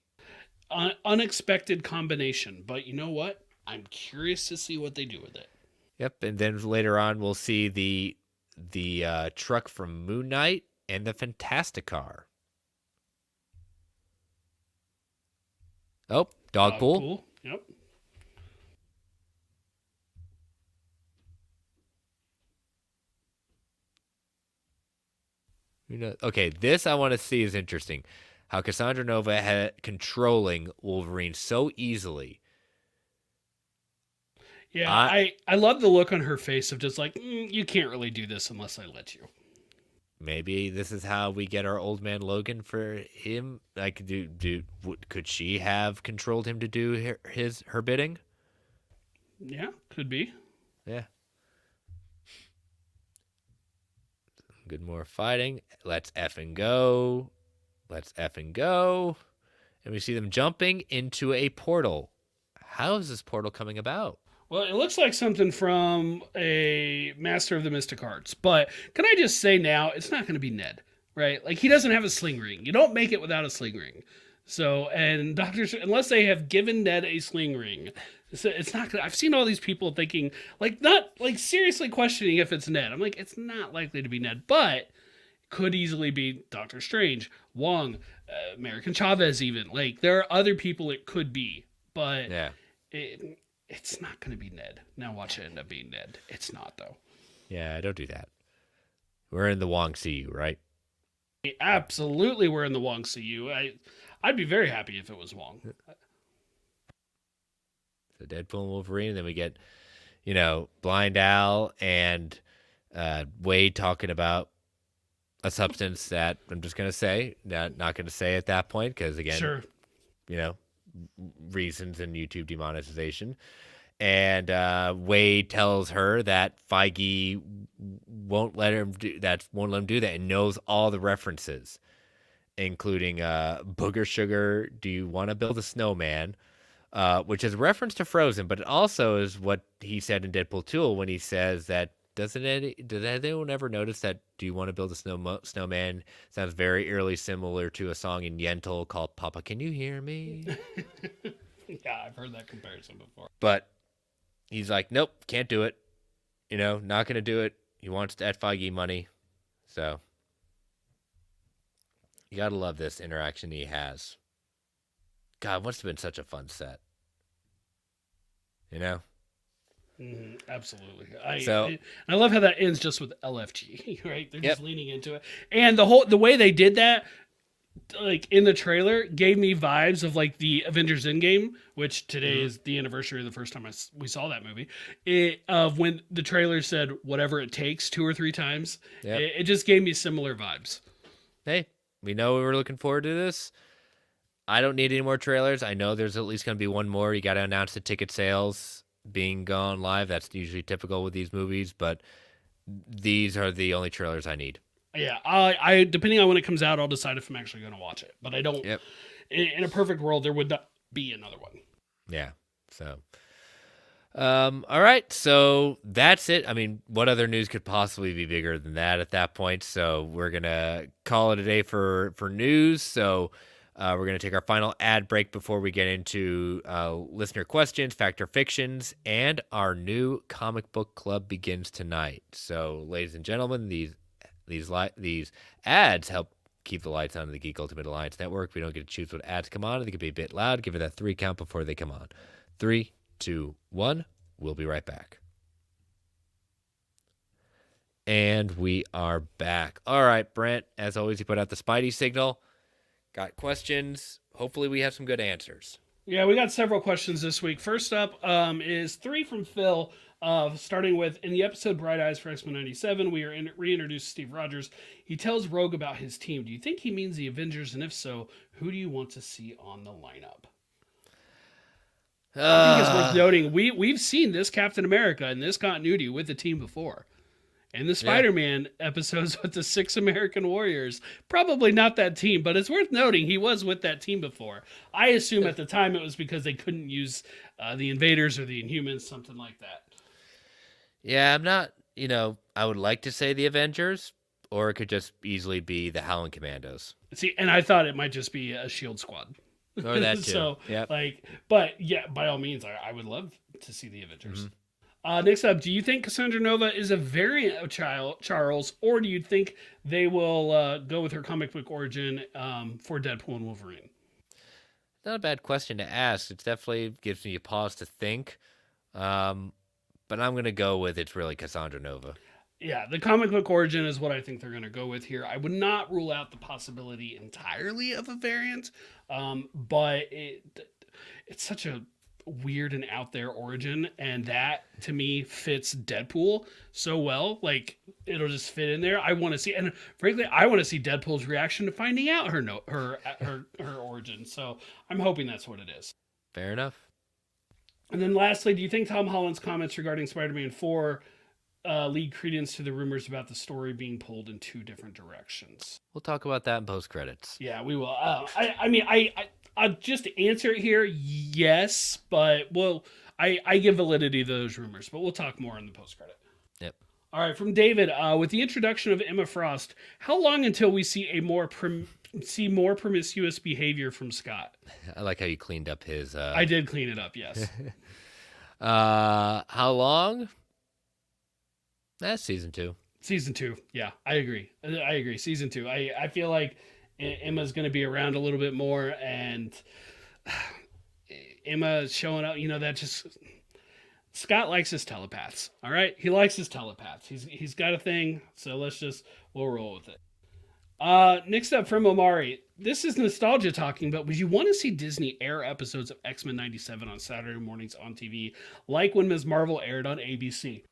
Speaker 2: Unexpected combination, but you know what? I'm curious to see what they do with it.
Speaker 1: Yep, and then later on we'll see the truck from Moon Knight and the Fantasticar. Oh, Dogpool.
Speaker 2: Yep.
Speaker 1: Okay, this I want to see is interesting. How Cassandra Nova had controlling Wolverine so easily.
Speaker 2: Yeah, I love the look on her face of just like, you can't really do this unless I let you.
Speaker 1: Maybe this is how we get our old man Logan for him. Like, could she have controlled him to do her bidding?
Speaker 2: Yeah, could be.
Speaker 1: Yeah. Good more fighting. Let's effing go. And we see them jumping into a portal. How is this portal coming about?
Speaker 2: Well, it looks like something from a Master of the Mystic Arts. But can I just say now, it's not going to be Ned, right? Like, he doesn't have a sling ring. You don't make it without a sling ring. So, and unless they have given Ned a sling ring, it's not gonna. I've seen all these people thinking, like, not, like, seriously questioning if it's Ned. I'm like, it's not likely to be Ned, but could easily be Doctor Strange, Wong, American Chavez even. Like, there are other people it could be, but
Speaker 1: Yeah.
Speaker 2: It's not going to be Ned. Now watch it end up being Ned. It's not, though.
Speaker 1: Yeah, don't do that. We're in the Wong CU, right?
Speaker 2: Absolutely, we're in the Wong CU. I'd be very happy if it was Wong.
Speaker 1: So Deadpool and Wolverine, and then we get, Blind Al and Wade talking about a substance that I'm just going to say, not going to say at that point, because, again,
Speaker 2: Sure.
Speaker 1: Reasons and YouTube demonetization. And Wade tells her that Feige won't let him do that, and knows all the references, including Booger Sugar, do you want to build a snowman? Which is a reference to Frozen, but it also is what he said in Deadpool 2 when he says that, does anyone ever notice that do you want to build a snowman sounds very eerily similar to a song in Yentl called Papa Can You Hear Me?
Speaker 2: Yeah, I've heard that comparison before.
Speaker 1: But he's like, nope, can't do it. Not going to do it. He wants that Feige money. So you got to love this interaction he has. God, must have been such a fun set.
Speaker 2: Absolutely. I love how that ends just with LFG, right? They're just leaning into it. And the way they did that, like in the trailer, gave me vibes of like the Avengers Endgame, which today is the anniversary of the first time we saw that movie. Of when the trailer said whatever it takes 2 or 3 times.
Speaker 1: Yep.
Speaker 2: It just gave me similar vibes.
Speaker 1: Hey, we know we're looking forward to this. I don't need any more trailers. I know there's at least going to be one more. You got to announce the ticket sales being gone live. That's usually typical with these movies, but these are the only trailers I need.
Speaker 2: Yeah, I depending on when it comes out, I'll decide if I'm actually going to watch it. But I don't.
Speaker 1: Yep.
Speaker 2: In a perfect world, there would not be another one.
Speaker 1: Yeah. So, all right. So that's it. I mean, what other news could possibly be bigger than that at that point? So we're gonna call it a day for news. So. We're going to take our final ad break before we get into listener questions, fact or fictions, and our new comic book club begins tonight. So, ladies and gentlemen, these ads help keep the lights on in the Geek Ultimate Alliance Network. We don't get to choose what ads come on. They can be a bit loud. Give it that 3 count before they come on. 3, 2, 1. We'll be right back. And we are back. All right, Brent, as always, you put out the Spidey signal. Got questions. Hopefully we have some good answers.
Speaker 2: Yeah, we got several questions this week. First up is 3 from Phil, starting with, in the episode Bright Eyes for X-Men 97, we are reintroduced Steve Rogers. He tells Rogue about his team. Do you think he means the Avengers? And if so, who do you want to see on the lineup? I think it's worth noting, we've seen this Captain America in this continuity with the team before. In the Spider-Man episodes with the 6 American Warriors, probably not that team, but it's worth noting he was with that team before. I assume at the time it was because they couldn't use the Invaders or the Inhumans, something like that.
Speaker 1: Yeah, I'm not, I would like to say the Avengers, or it could just easily be the Howling Commandos.
Speaker 2: See, and I thought it might just be a SHIELD squad.
Speaker 1: Or that too.
Speaker 2: So,
Speaker 1: yep.
Speaker 2: But yeah, by all means, I would love to see the Avengers. Mm-hmm. Next up, do you think Cassandra Nova is a variant of Charles, or do you think they will go with her comic book origin for Deadpool and Wolverine?
Speaker 1: Not a bad question to ask. It definitely gives me a pause to think. But I'm going to go with it's really Cassandra Nova.
Speaker 2: Yeah, the comic book origin is what I think they're going to go with here. I would not rule out the possibility entirely of a variant, but it's such a weird and out there origin, and that to me fits Deadpool so well. Like, it'll just fit in there. I want to see, and frankly, I want to see Deadpool's reaction to finding out her origin. So I'm hoping that's what it is.
Speaker 1: Fair enough.
Speaker 2: And then lastly, do you think Tom Holland's comments regarding Spider-Man 4 lead credence to the rumors about the story being pulled in 2 different directions?
Speaker 1: We'll talk about that in post credits.
Speaker 2: Yeah, we will. I'll just answer it here. Yes, but I give validity to those rumors, but we'll talk more in the post credit.
Speaker 1: Yep.
Speaker 2: All right, from David, with the introduction of Emma Frost, how long until we see more promiscuous behavior from Scott?
Speaker 1: I like how you cleaned up his.
Speaker 2: I did clean it up. Yes.
Speaker 1: How long? That's season 2.
Speaker 2: Season 2. Yeah, I agree. Season 2. I feel like Emma's going to be around a little bit more, and Emma showing up, that just... Scott likes his telepaths, all right? He likes his telepaths. He's got a thing, so we'll roll with it. Next up from Omari. This is nostalgia talking, but would you want to see Disney air episodes of X-Men 97 on Saturday mornings on TV, like when Ms. Marvel aired on ABC?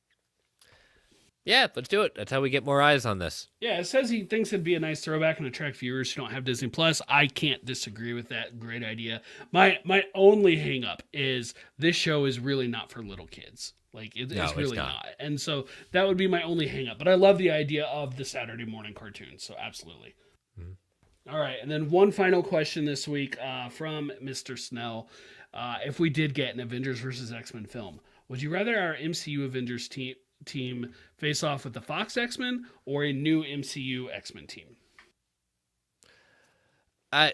Speaker 1: Yeah, let's do it. That's how we get more eyes on this.
Speaker 2: Yeah, it says he thinks it'd be a nice throwback and attract viewers who don't have Disney Plus. I can't disagree with that. Great idea. My only hang up is this show is really not for little kids. Like
Speaker 1: No,
Speaker 2: it's
Speaker 1: it's
Speaker 2: really
Speaker 1: not.
Speaker 2: not. And so that would be my only hang up. But I love the idea of the Saturday morning cartoon. So absolutely. All right, and then one final question this week from Mr. Snell. If we did get an Avengers versus X-Men film, would you rather our MCU Avengers team face off with the Fox X-Men or a new MCU X-Men team?
Speaker 1: I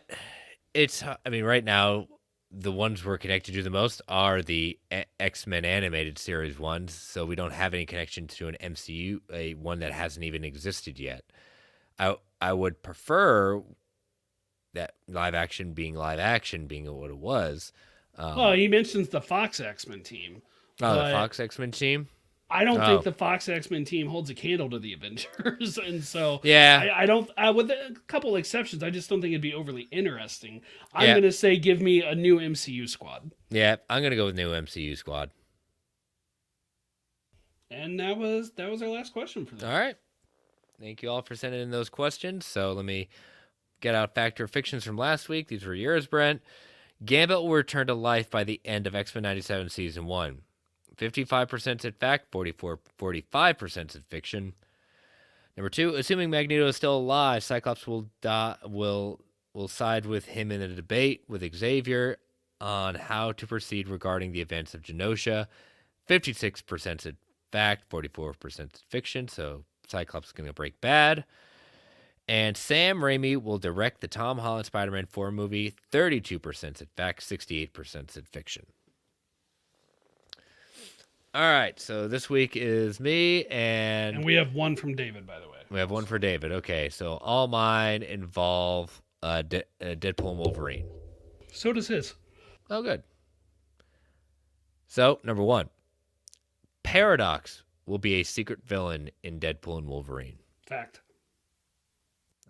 Speaker 1: mean, right now, the ones we're connected to the most are the X-Men animated series ones, so we don't have any connection to an MCU, a one that hasn't even existed yet. I would prefer that live action being what it was.
Speaker 2: Well, he mentions the Fox X-Men team.
Speaker 1: Oh, the
Speaker 2: but
Speaker 1: Fox X-Men team?
Speaker 2: I don't
Speaker 1: Oh.
Speaker 2: think the Fox X-Men team holds a candle to the Avengers, and so
Speaker 1: Yeah.
Speaker 2: I don't. With a couple exceptions, I just don't think it'd be overly interesting. I'm
Speaker 1: Yeah.
Speaker 2: gonna say give me a new MCU squad,
Speaker 1: Yeah, I'm going to go with new MCU squad.
Speaker 2: and that was our last question for
Speaker 1: All
Speaker 2: them.
Speaker 1: right. Thank you all for sending in those questions. So let me get out Factor Fictions from last week. These were yours, Brent. Gambit will return to life by the end of X-Men 97 Season 1. 55% said fact, 45% said fiction. Number 2, assuming Magneto is still alive, Cyclops will side with him in a debate with Xavier on how to proceed regarding the events of Genosha. 56% said fact, 44% said fiction, so Cyclops is going to break bad. And Sam Raimi will direct the Tom Holland Spider-Man 4 movie. 32% said fact, 68% said fiction. All right, so this week is me,
Speaker 2: And we have one from David, by the way.
Speaker 1: we have one for David. Okay, so all mine involve Deadpool and Wolverine.
Speaker 2: So does his.
Speaker 1: Oh, good. So, number 1, Paradox will be a secret villain in Deadpool and Wolverine.
Speaker 2: Fact.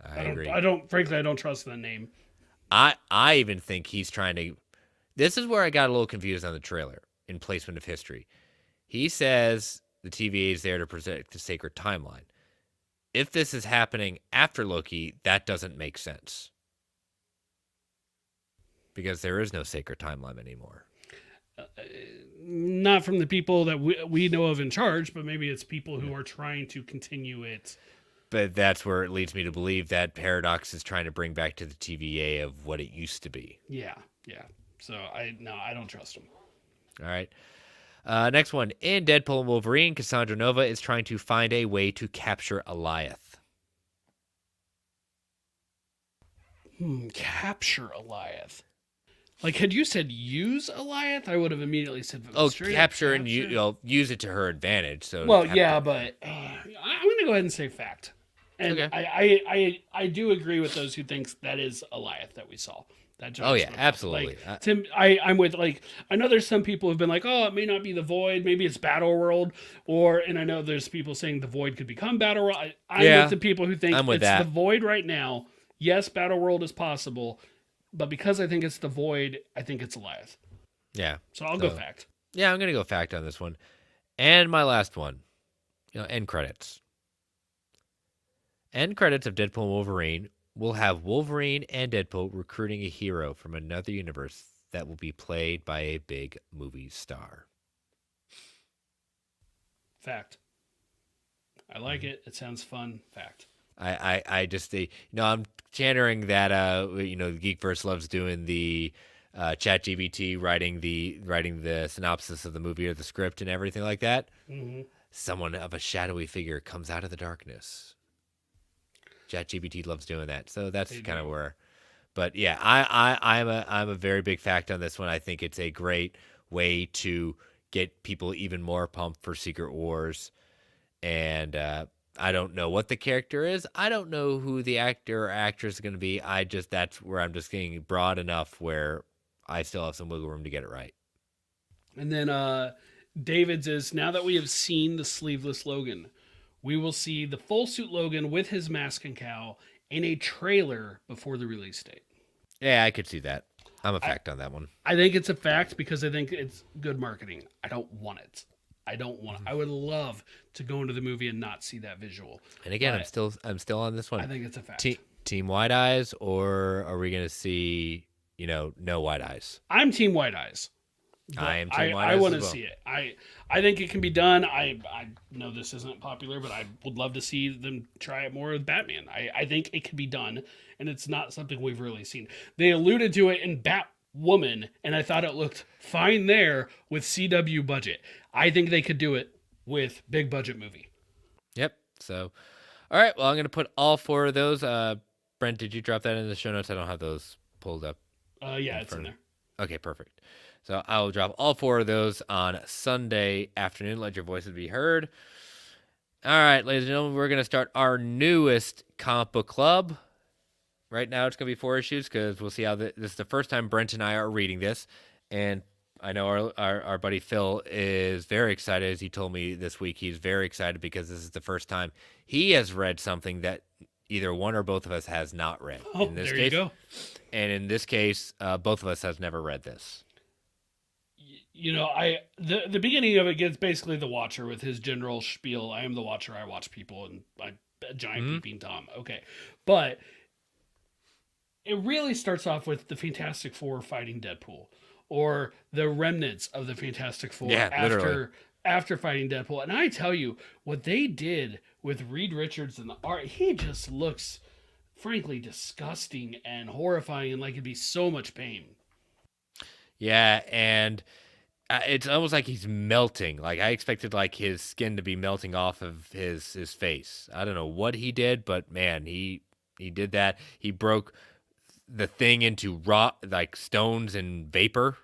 Speaker 1: I agree.
Speaker 2: Frankly, I don't trust the name.
Speaker 1: I even think he's trying to. This is where I got a little confused on the trailer in placement of history. He says the TVA is there to protect the sacred timeline. If this is happening after Loki, that doesn't make sense. Because there is no sacred timeline anymore.
Speaker 2: Not from the people that we know of in charge, but maybe it's people who are trying to continue it.
Speaker 1: But that's where it leads me to believe that Paradox is trying to bring back to the TVA of what it used to be.
Speaker 2: Yeah. So I don't trust him.
Speaker 1: All right. Next one. In Deadpool and Wolverine, Cassandra Nova is trying to find a way to capture Alioth.
Speaker 2: Capture Alioth. Like, had you said use Alioth, I would have immediately said straight up
Speaker 1: Capture and use it to her advantage. So
Speaker 2: Well, yeah, but I'm going to go ahead and say fact. And
Speaker 1: Okay.
Speaker 2: I do agree with those who think that is Alioth that we saw. That
Speaker 1: Oh, yeah,
Speaker 2: Johnson-
Speaker 1: absolutely.
Speaker 2: Like, Tim, I'm with, like, I know there's some people who've been like, oh, it may not be the Void, maybe it's Battle World, and I know there's people saying the Void could become Battle World. I'm
Speaker 1: Yeah,
Speaker 2: with the people who think
Speaker 1: I'm with
Speaker 2: it's
Speaker 1: that.
Speaker 2: the Void right now. Yes, Battle World is possible, but because I think it's the Void, I think it's Alioth.
Speaker 1: Yeah.
Speaker 2: So I'll go fact.
Speaker 1: Yeah, I'm going to go fact on this one. And my last one, end credits. End credits of Deadpool and Wolverine will have Wolverine and Deadpool recruiting a hero from another universe that will be played by a big movie star.
Speaker 2: Fact. I like it. It sounds fun. Fact.
Speaker 1: I just, I'm channeling that, Geekverse loves doing the ChatGPT writing the synopsis of the movie or the script and everything like that.
Speaker 2: Mm-hmm.
Speaker 1: Someone of a shadowy figure comes out of the darkness. ChatGPT loves doing that, so that's kind of where. But yeah, I'm a very big fact on this one. I think it's a great way to get people even more pumped for Secret Wars, and I don't know what the character is. I don't know who the actor or actress is going to be. That's where I'm just getting broad enough where I still have some wiggle room to get it right.
Speaker 2: And then David's is, now that we have seen the sleeveless Logan, we will see the full suit Logan with his mask and cowl in a trailer before the release date.
Speaker 1: Yeah, I could see that. I'm a fact on that one.
Speaker 2: I think it's a fact because I think it's good marketing. I don't want it. I don't want. I would love to go into the movie and not see that visual.
Speaker 1: And again,
Speaker 2: But
Speaker 1: I'm still on this one.
Speaker 2: I think it's a fact.
Speaker 1: Team Wide Eyes, or are we going to see, no Wide Eyes?
Speaker 2: I'm Team White Eyes.
Speaker 1: I am Team Wide Eyes.
Speaker 2: I want to
Speaker 1: as well.
Speaker 2: see it. I think it can be done. I know this isn't popular, but I would love to see them try it more with Batman. I think it could be done, and it's not something we've really seen. They alluded to it in Batwoman, and I thought it looked fine there with CW budget. I think they could do it with big budget movie.
Speaker 1: Yep. So, all right. Well, I'm going to put all 4 of those. Brent, did you drop that in the show notes? I don't have those pulled up.
Speaker 2: Yeah, it's in there.
Speaker 1: Okay, perfect. So I will drop all 4 of those on Sunday afternoon. Let your voices be heard. All right, ladies and gentlemen, we're going to start our newest comic book club. Right now, it's going to be 4 issues because we'll see how this is the first time Brent and I are reading this. And I know our buddy Phil is very excited. As he told me this week, he's very excited because this is the first time he has read something that either one or both of us has not read.
Speaker 2: Oh, there you go.
Speaker 1: And in this case, both of us has never read this.
Speaker 2: The beginning of it gets basically the Watcher with his general spiel. I am the Watcher. I watch people, and I'm a giant peeping Tom. Okay, but it really starts off with the Fantastic Four fighting Deadpool, or the remnants of the Fantastic Four after fighting Deadpool. And I tell you, what they did with Reed Richards and the art, he just looks, frankly, disgusting and horrifying, and like it'd be so much pain.
Speaker 1: Yeah, and it's almost like he's melting. Like I expected, like his skin to be melting off of his face. I don't know what he did, but man, he did that. He broke the thing into rock, like stones and vapor.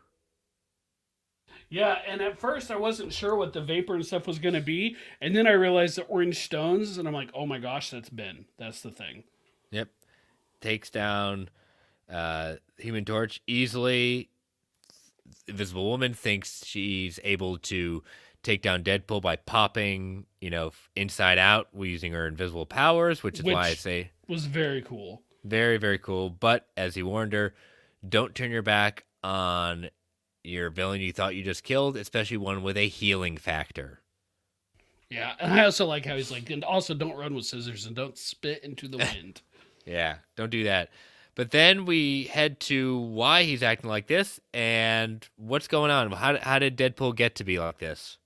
Speaker 2: Yeah, and at first I wasn't sure what the vapor and stuff was going to be, and then I realized the orange stones, and I'm like, oh my gosh, that's Ben. That's the thing.
Speaker 1: Yep. Takes down Human Torch easily. Invisible Woman thinks she's able to take down Deadpool by popping, inside out using her invisible powers, which is why I say
Speaker 2: was very cool.
Speaker 1: Very, very cool. But as he warned her, don't turn your back on your villain you thought you just killed, especially one with a healing factor.
Speaker 2: Yeah, and I also like how he's like, and also don't run with scissors and don't spit into the wind.
Speaker 1: Yeah, don't do that. But then we head to why he's acting like this and what's going on. How did Deadpool get to be like this?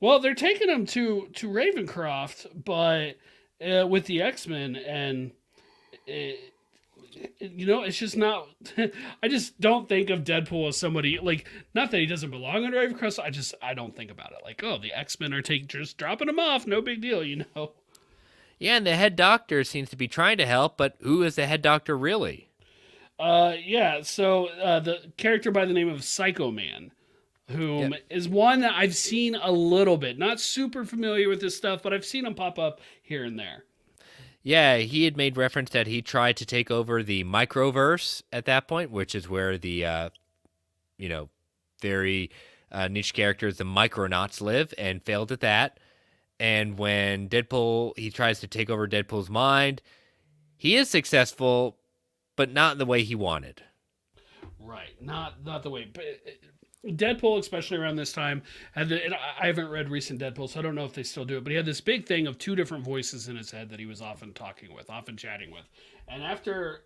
Speaker 2: Well, they're taking him to Ravencroft, but with the X-Men, and it's just not. I just don't think of Deadpool as somebody like. Not that he doesn't belong in Ravencroft. I don't think about it like, oh, the X-Men are just dropping him off. No big deal,
Speaker 1: Yeah, and the head doctor seems to be trying to help, but who is the head doctor really?
Speaker 2: Yeah, so the character by the name of Psycho Man, whom is one that I've seen a little bit. Not super familiar with this stuff, but I've seen him pop up here and there.
Speaker 1: Yeah, he had made reference that he tried to take over the microverse at that point, which is where the, very niche characters, the Micronauts, live, and failed at that. And when he tries to take over Deadpool's mind, he is successful, but not in the way he wanted.
Speaker 2: Right, not the way. But Deadpool, especially around this time, I haven't read recent Deadpool, so I don't know if they still do it. But he had this big thing of 2 different voices in his head that he was often chatting with. And after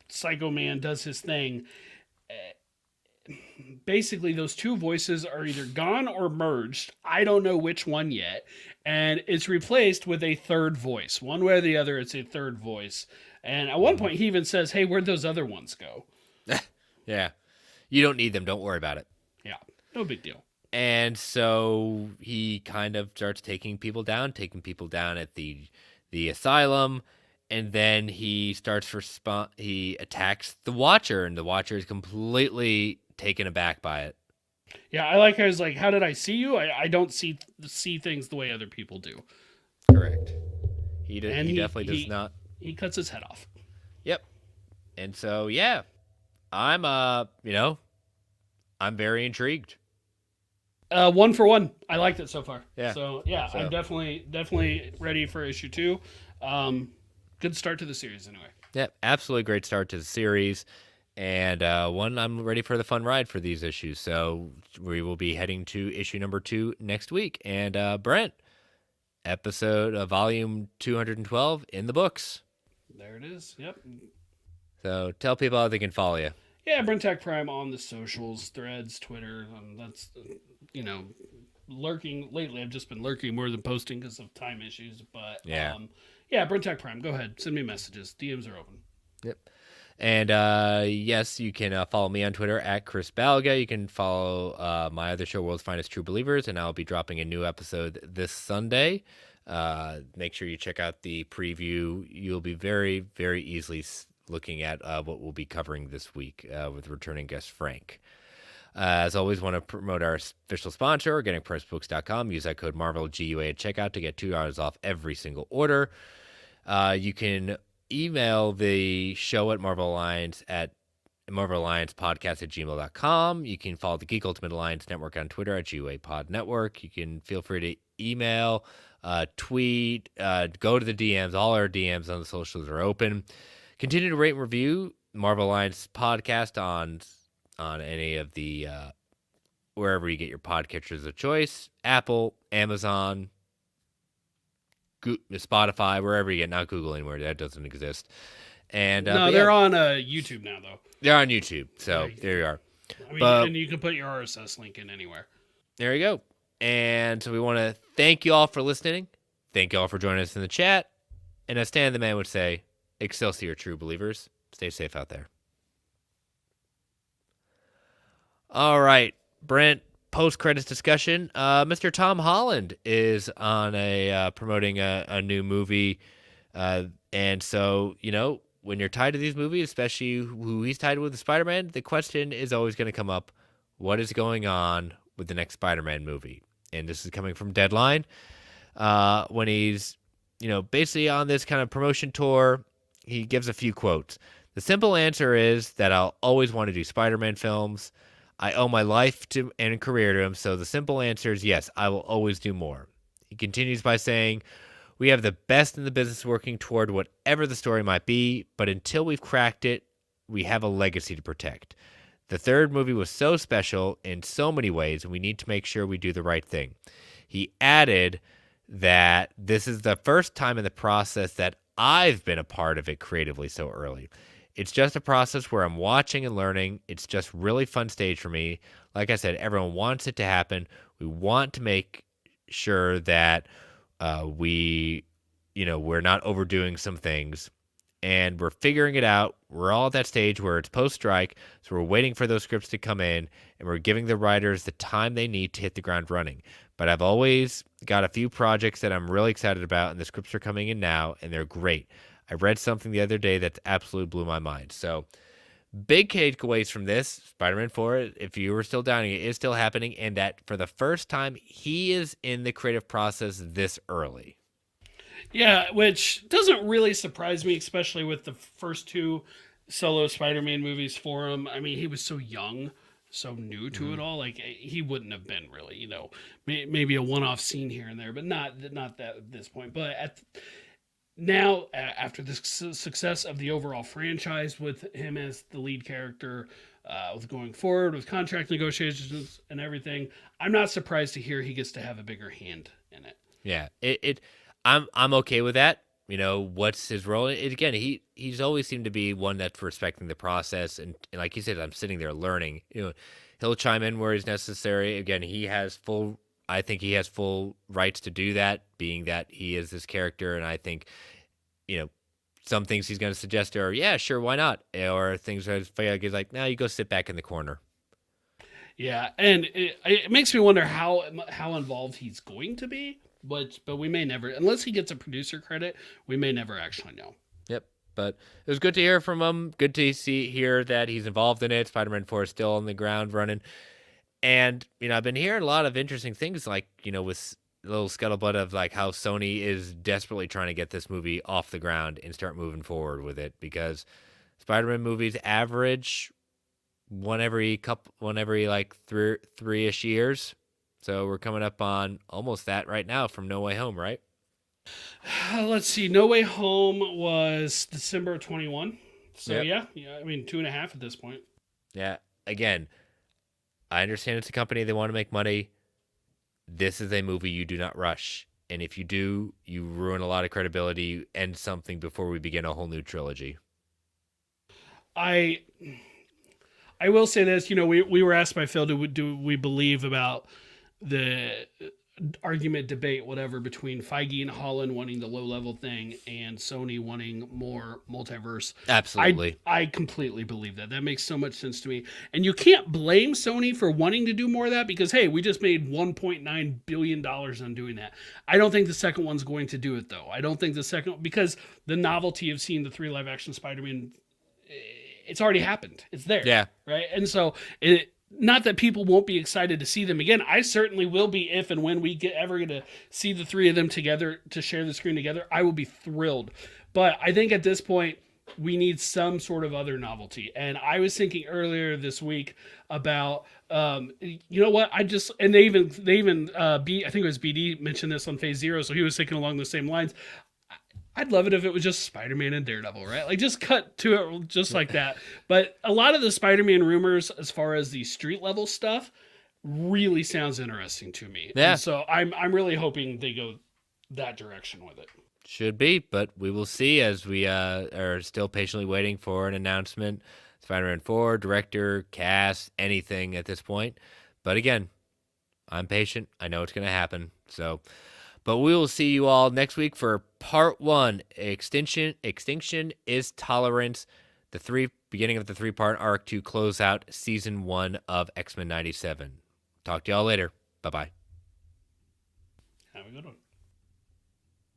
Speaker 2: Psycho Man does his thing, basically those 2 voices are either gone or merged. I don't know which one yet. And it's replaced with a third voice. One way or the other, it's a third voice. And at one point, he even says, hey, where'd those other ones go?
Speaker 1: Yeah. You don't need them. Don't worry about it.
Speaker 2: Yeah. No big deal.
Speaker 1: And so he kind of starts taking people down at the asylum. And then he he attacks the Watcher, and the Watcher is completely taken aback by it.
Speaker 2: Yeah, I like how he's like, how did I see you? I don't see things the way other people do.
Speaker 1: Correct. He definitely does not.
Speaker 2: He cuts his head off.
Speaker 1: Yep. And so, yeah, I'm very intrigued.
Speaker 2: 1 for 1. I liked it so far.
Speaker 1: Yeah.
Speaker 2: So, I'm definitely ready for issue 2. Good start to the series anyway.
Speaker 1: Yeah, absolutely great start to the series. And one, I'm ready for the fun ride for these issues. So we will be heading to issue number 2 next week. And Brent, episode of volume 212 in the books.
Speaker 2: There it is. Yep.
Speaker 1: So tell people how they can follow you.
Speaker 2: Yeah, Brentech Prime on the socials, Threads, Twitter. That's, lurking lately. I've just been lurking more than posting because of time issues. But
Speaker 1: yeah,
Speaker 2: Brentech Prime. Go ahead, send me messages. DMs are open.
Speaker 1: Yep. And yes, you can follow me on Twitter at Chris Balga. You can follow my other show, World's Finest True Believers, and I'll be dropping a new episode this Sunday. Make sure you check out the preview. You'll be very, very easily looking at what we'll be covering this week with returning guest Frank. As always, want to promote our official sponsor, OrganicPressBooks.com. Use that code MarvelGUA at checkout to get $2 off every single order. You can email the show at Marvel Alliance at marvelalliancepodcast@gmail.com. You can follow the Geek Ultimate Alliance Network on Twitter at GUA Pod Network. You can feel free to email, tweet, go to the DMs. All our DMs on the socials are open. Continue to rate and review Marvel Alliance podcast on any of the wherever you get your podcatchers of choice: Apple, Amazon, Spotify, wherever you get. Not Google anymore, that doesn't exist. And
Speaker 2: no, they're on YouTube now, though.
Speaker 1: They're on YouTube, so there you are.
Speaker 2: I mean, and you can put your RSS link in anywhere.
Speaker 1: There you go. And so we want to thank you all for listening. Thank you all for joining us in the chat. And as Stan the Man would say, Excelsior, true believers. Stay safe out there. All right, Brent. Post-credits discussion. Mr. Tom Holland is on promoting a new movie, and so when you're tied to these movies, especially who he's tied with Spider-Man, the question is always going to come up: what is going on with the next Spider-Man movie? And this is coming from Deadline. When he's basically on this kind of promotion tour, he gives a few quotes. The simple answer is that I'll always want to do Spider-Man films. I owe my life to and career to him, so the simple answer is yes, I will always do more. He continues by saying, we have the best in the business working toward whatever the story might be, but until we've cracked it, we have a legacy to protect. The third movie was so special in so many ways, and we need to make sure we do the right thing. He added that this is the first time in the process that I've been a part of it creatively so early. It's just a process where I'm watching and learning. It's just really fun stage for me. Like I said, everyone wants it to happen. We want to make sure that we're not overdoing some things, and we're figuring it out. We're all at that stage where it's post-strike, so we're waiting for those scripts to come in, and we're giving the writers the time they need to hit the ground running. But I've always got a few projects that I'm really excited about, and the scripts are coming in now, and they're great. I read something the other day that absolutely blew my mind. So big takeaways from this, Spider-Man 4, if you were still doubting it, is still happening, and that for the first time, he is in the creative process this early.
Speaker 2: Yeah, which doesn't really surprise me, especially with the first two solo Spider-Man movies for him. I mean, he was so young, so new to it all. Like, he wouldn't have been really, maybe a one-off scene here and there, but not that at this point. But now, after the success of the overall franchise with him as the lead character, with going forward, with contract negotiations and everything, I'm not surprised to hear he gets to have a bigger hand in it.
Speaker 1: Yeah, I'm okay with that. What's his role? Again, he's always seemed to be one that's respecting the process, and like you said, I'm sitting there learning. He'll chime in where he's necessary. Again, I think he has full rights to do that, being that he is this character, and I think, some things he's going to suggest are, yeah, sure, why not? Or things where he's like, no, you go sit back in the corner.
Speaker 2: Yeah, and it makes me wonder how involved he's going to be, but we may never, unless he gets a producer credit, we may never actually know.
Speaker 1: Yep, but it was good to hear from him. Good to hear that he's involved in it. Spider-Man 4 is still on the ground running. And, I've been hearing a lot of interesting things, like, with a little scuttlebutt of, like, how Sony is desperately trying to get this movie off the ground and start moving forward with it, because Spider-Man movies average one every like three-ish years. So we're coming up on almost that right now from No Way Home, right?
Speaker 2: Let's see. No Way Home was December 21. So
Speaker 1: Yep.
Speaker 2: yeah. I mean, 2.5 at this point.
Speaker 1: Yeah. Again, I understand it's a company, they want to make money. This is a movie you do not rush. And if you do, you ruin a lot of credibility, you end something before we begin a whole new trilogy.
Speaker 2: I I will say this. We were asked by Phil, do we believe about the argument, debate, whatever, between Feige and Holland wanting the low level thing and Sony wanting more multiverse.
Speaker 1: Absolutely.
Speaker 2: I completely believe that. That makes so much sense to me. And you can't blame Sony for wanting to do more of that because, hey, we just made $1.9 billion on doing that. I don't think the second one's going to do it, though. I don't think the second, because the novelty of seeing the 3 live action Spider-Man, it's already happened. It's there.
Speaker 1: Yeah.
Speaker 2: Right. And so not that people won't be excited to see them again. I certainly will be if and when we ever get to see the 3 of them together, to share the screen together. I will be thrilled. But I think at this point, we need some sort of other novelty. And I was thinking earlier this week about, you know what? And they even, I think it was BD mentioned this on Phase Zero. So he was thinking along the same lines. I'd love it if it was just Spider-Man and Daredevil, right? Like, just cut to it just like that. But a lot of the Spider-Man rumors, as far as the street level stuff, really sounds interesting to me.
Speaker 1: Yeah.
Speaker 2: And so I'm really hoping they go that direction with it.
Speaker 1: Should be, but we will see as we are still patiently waiting for an announcement. Spider-Man 4, director, cast, anything at this point. But again, I'm patient. I know it's going to happen. So... But we will see you all next week for part 1, Extinction is Tolerance, beginning of the 3-part arc to close out season 1 of X-Men 97. Talk to y'all later. Bye-bye.
Speaker 2: Have a good one.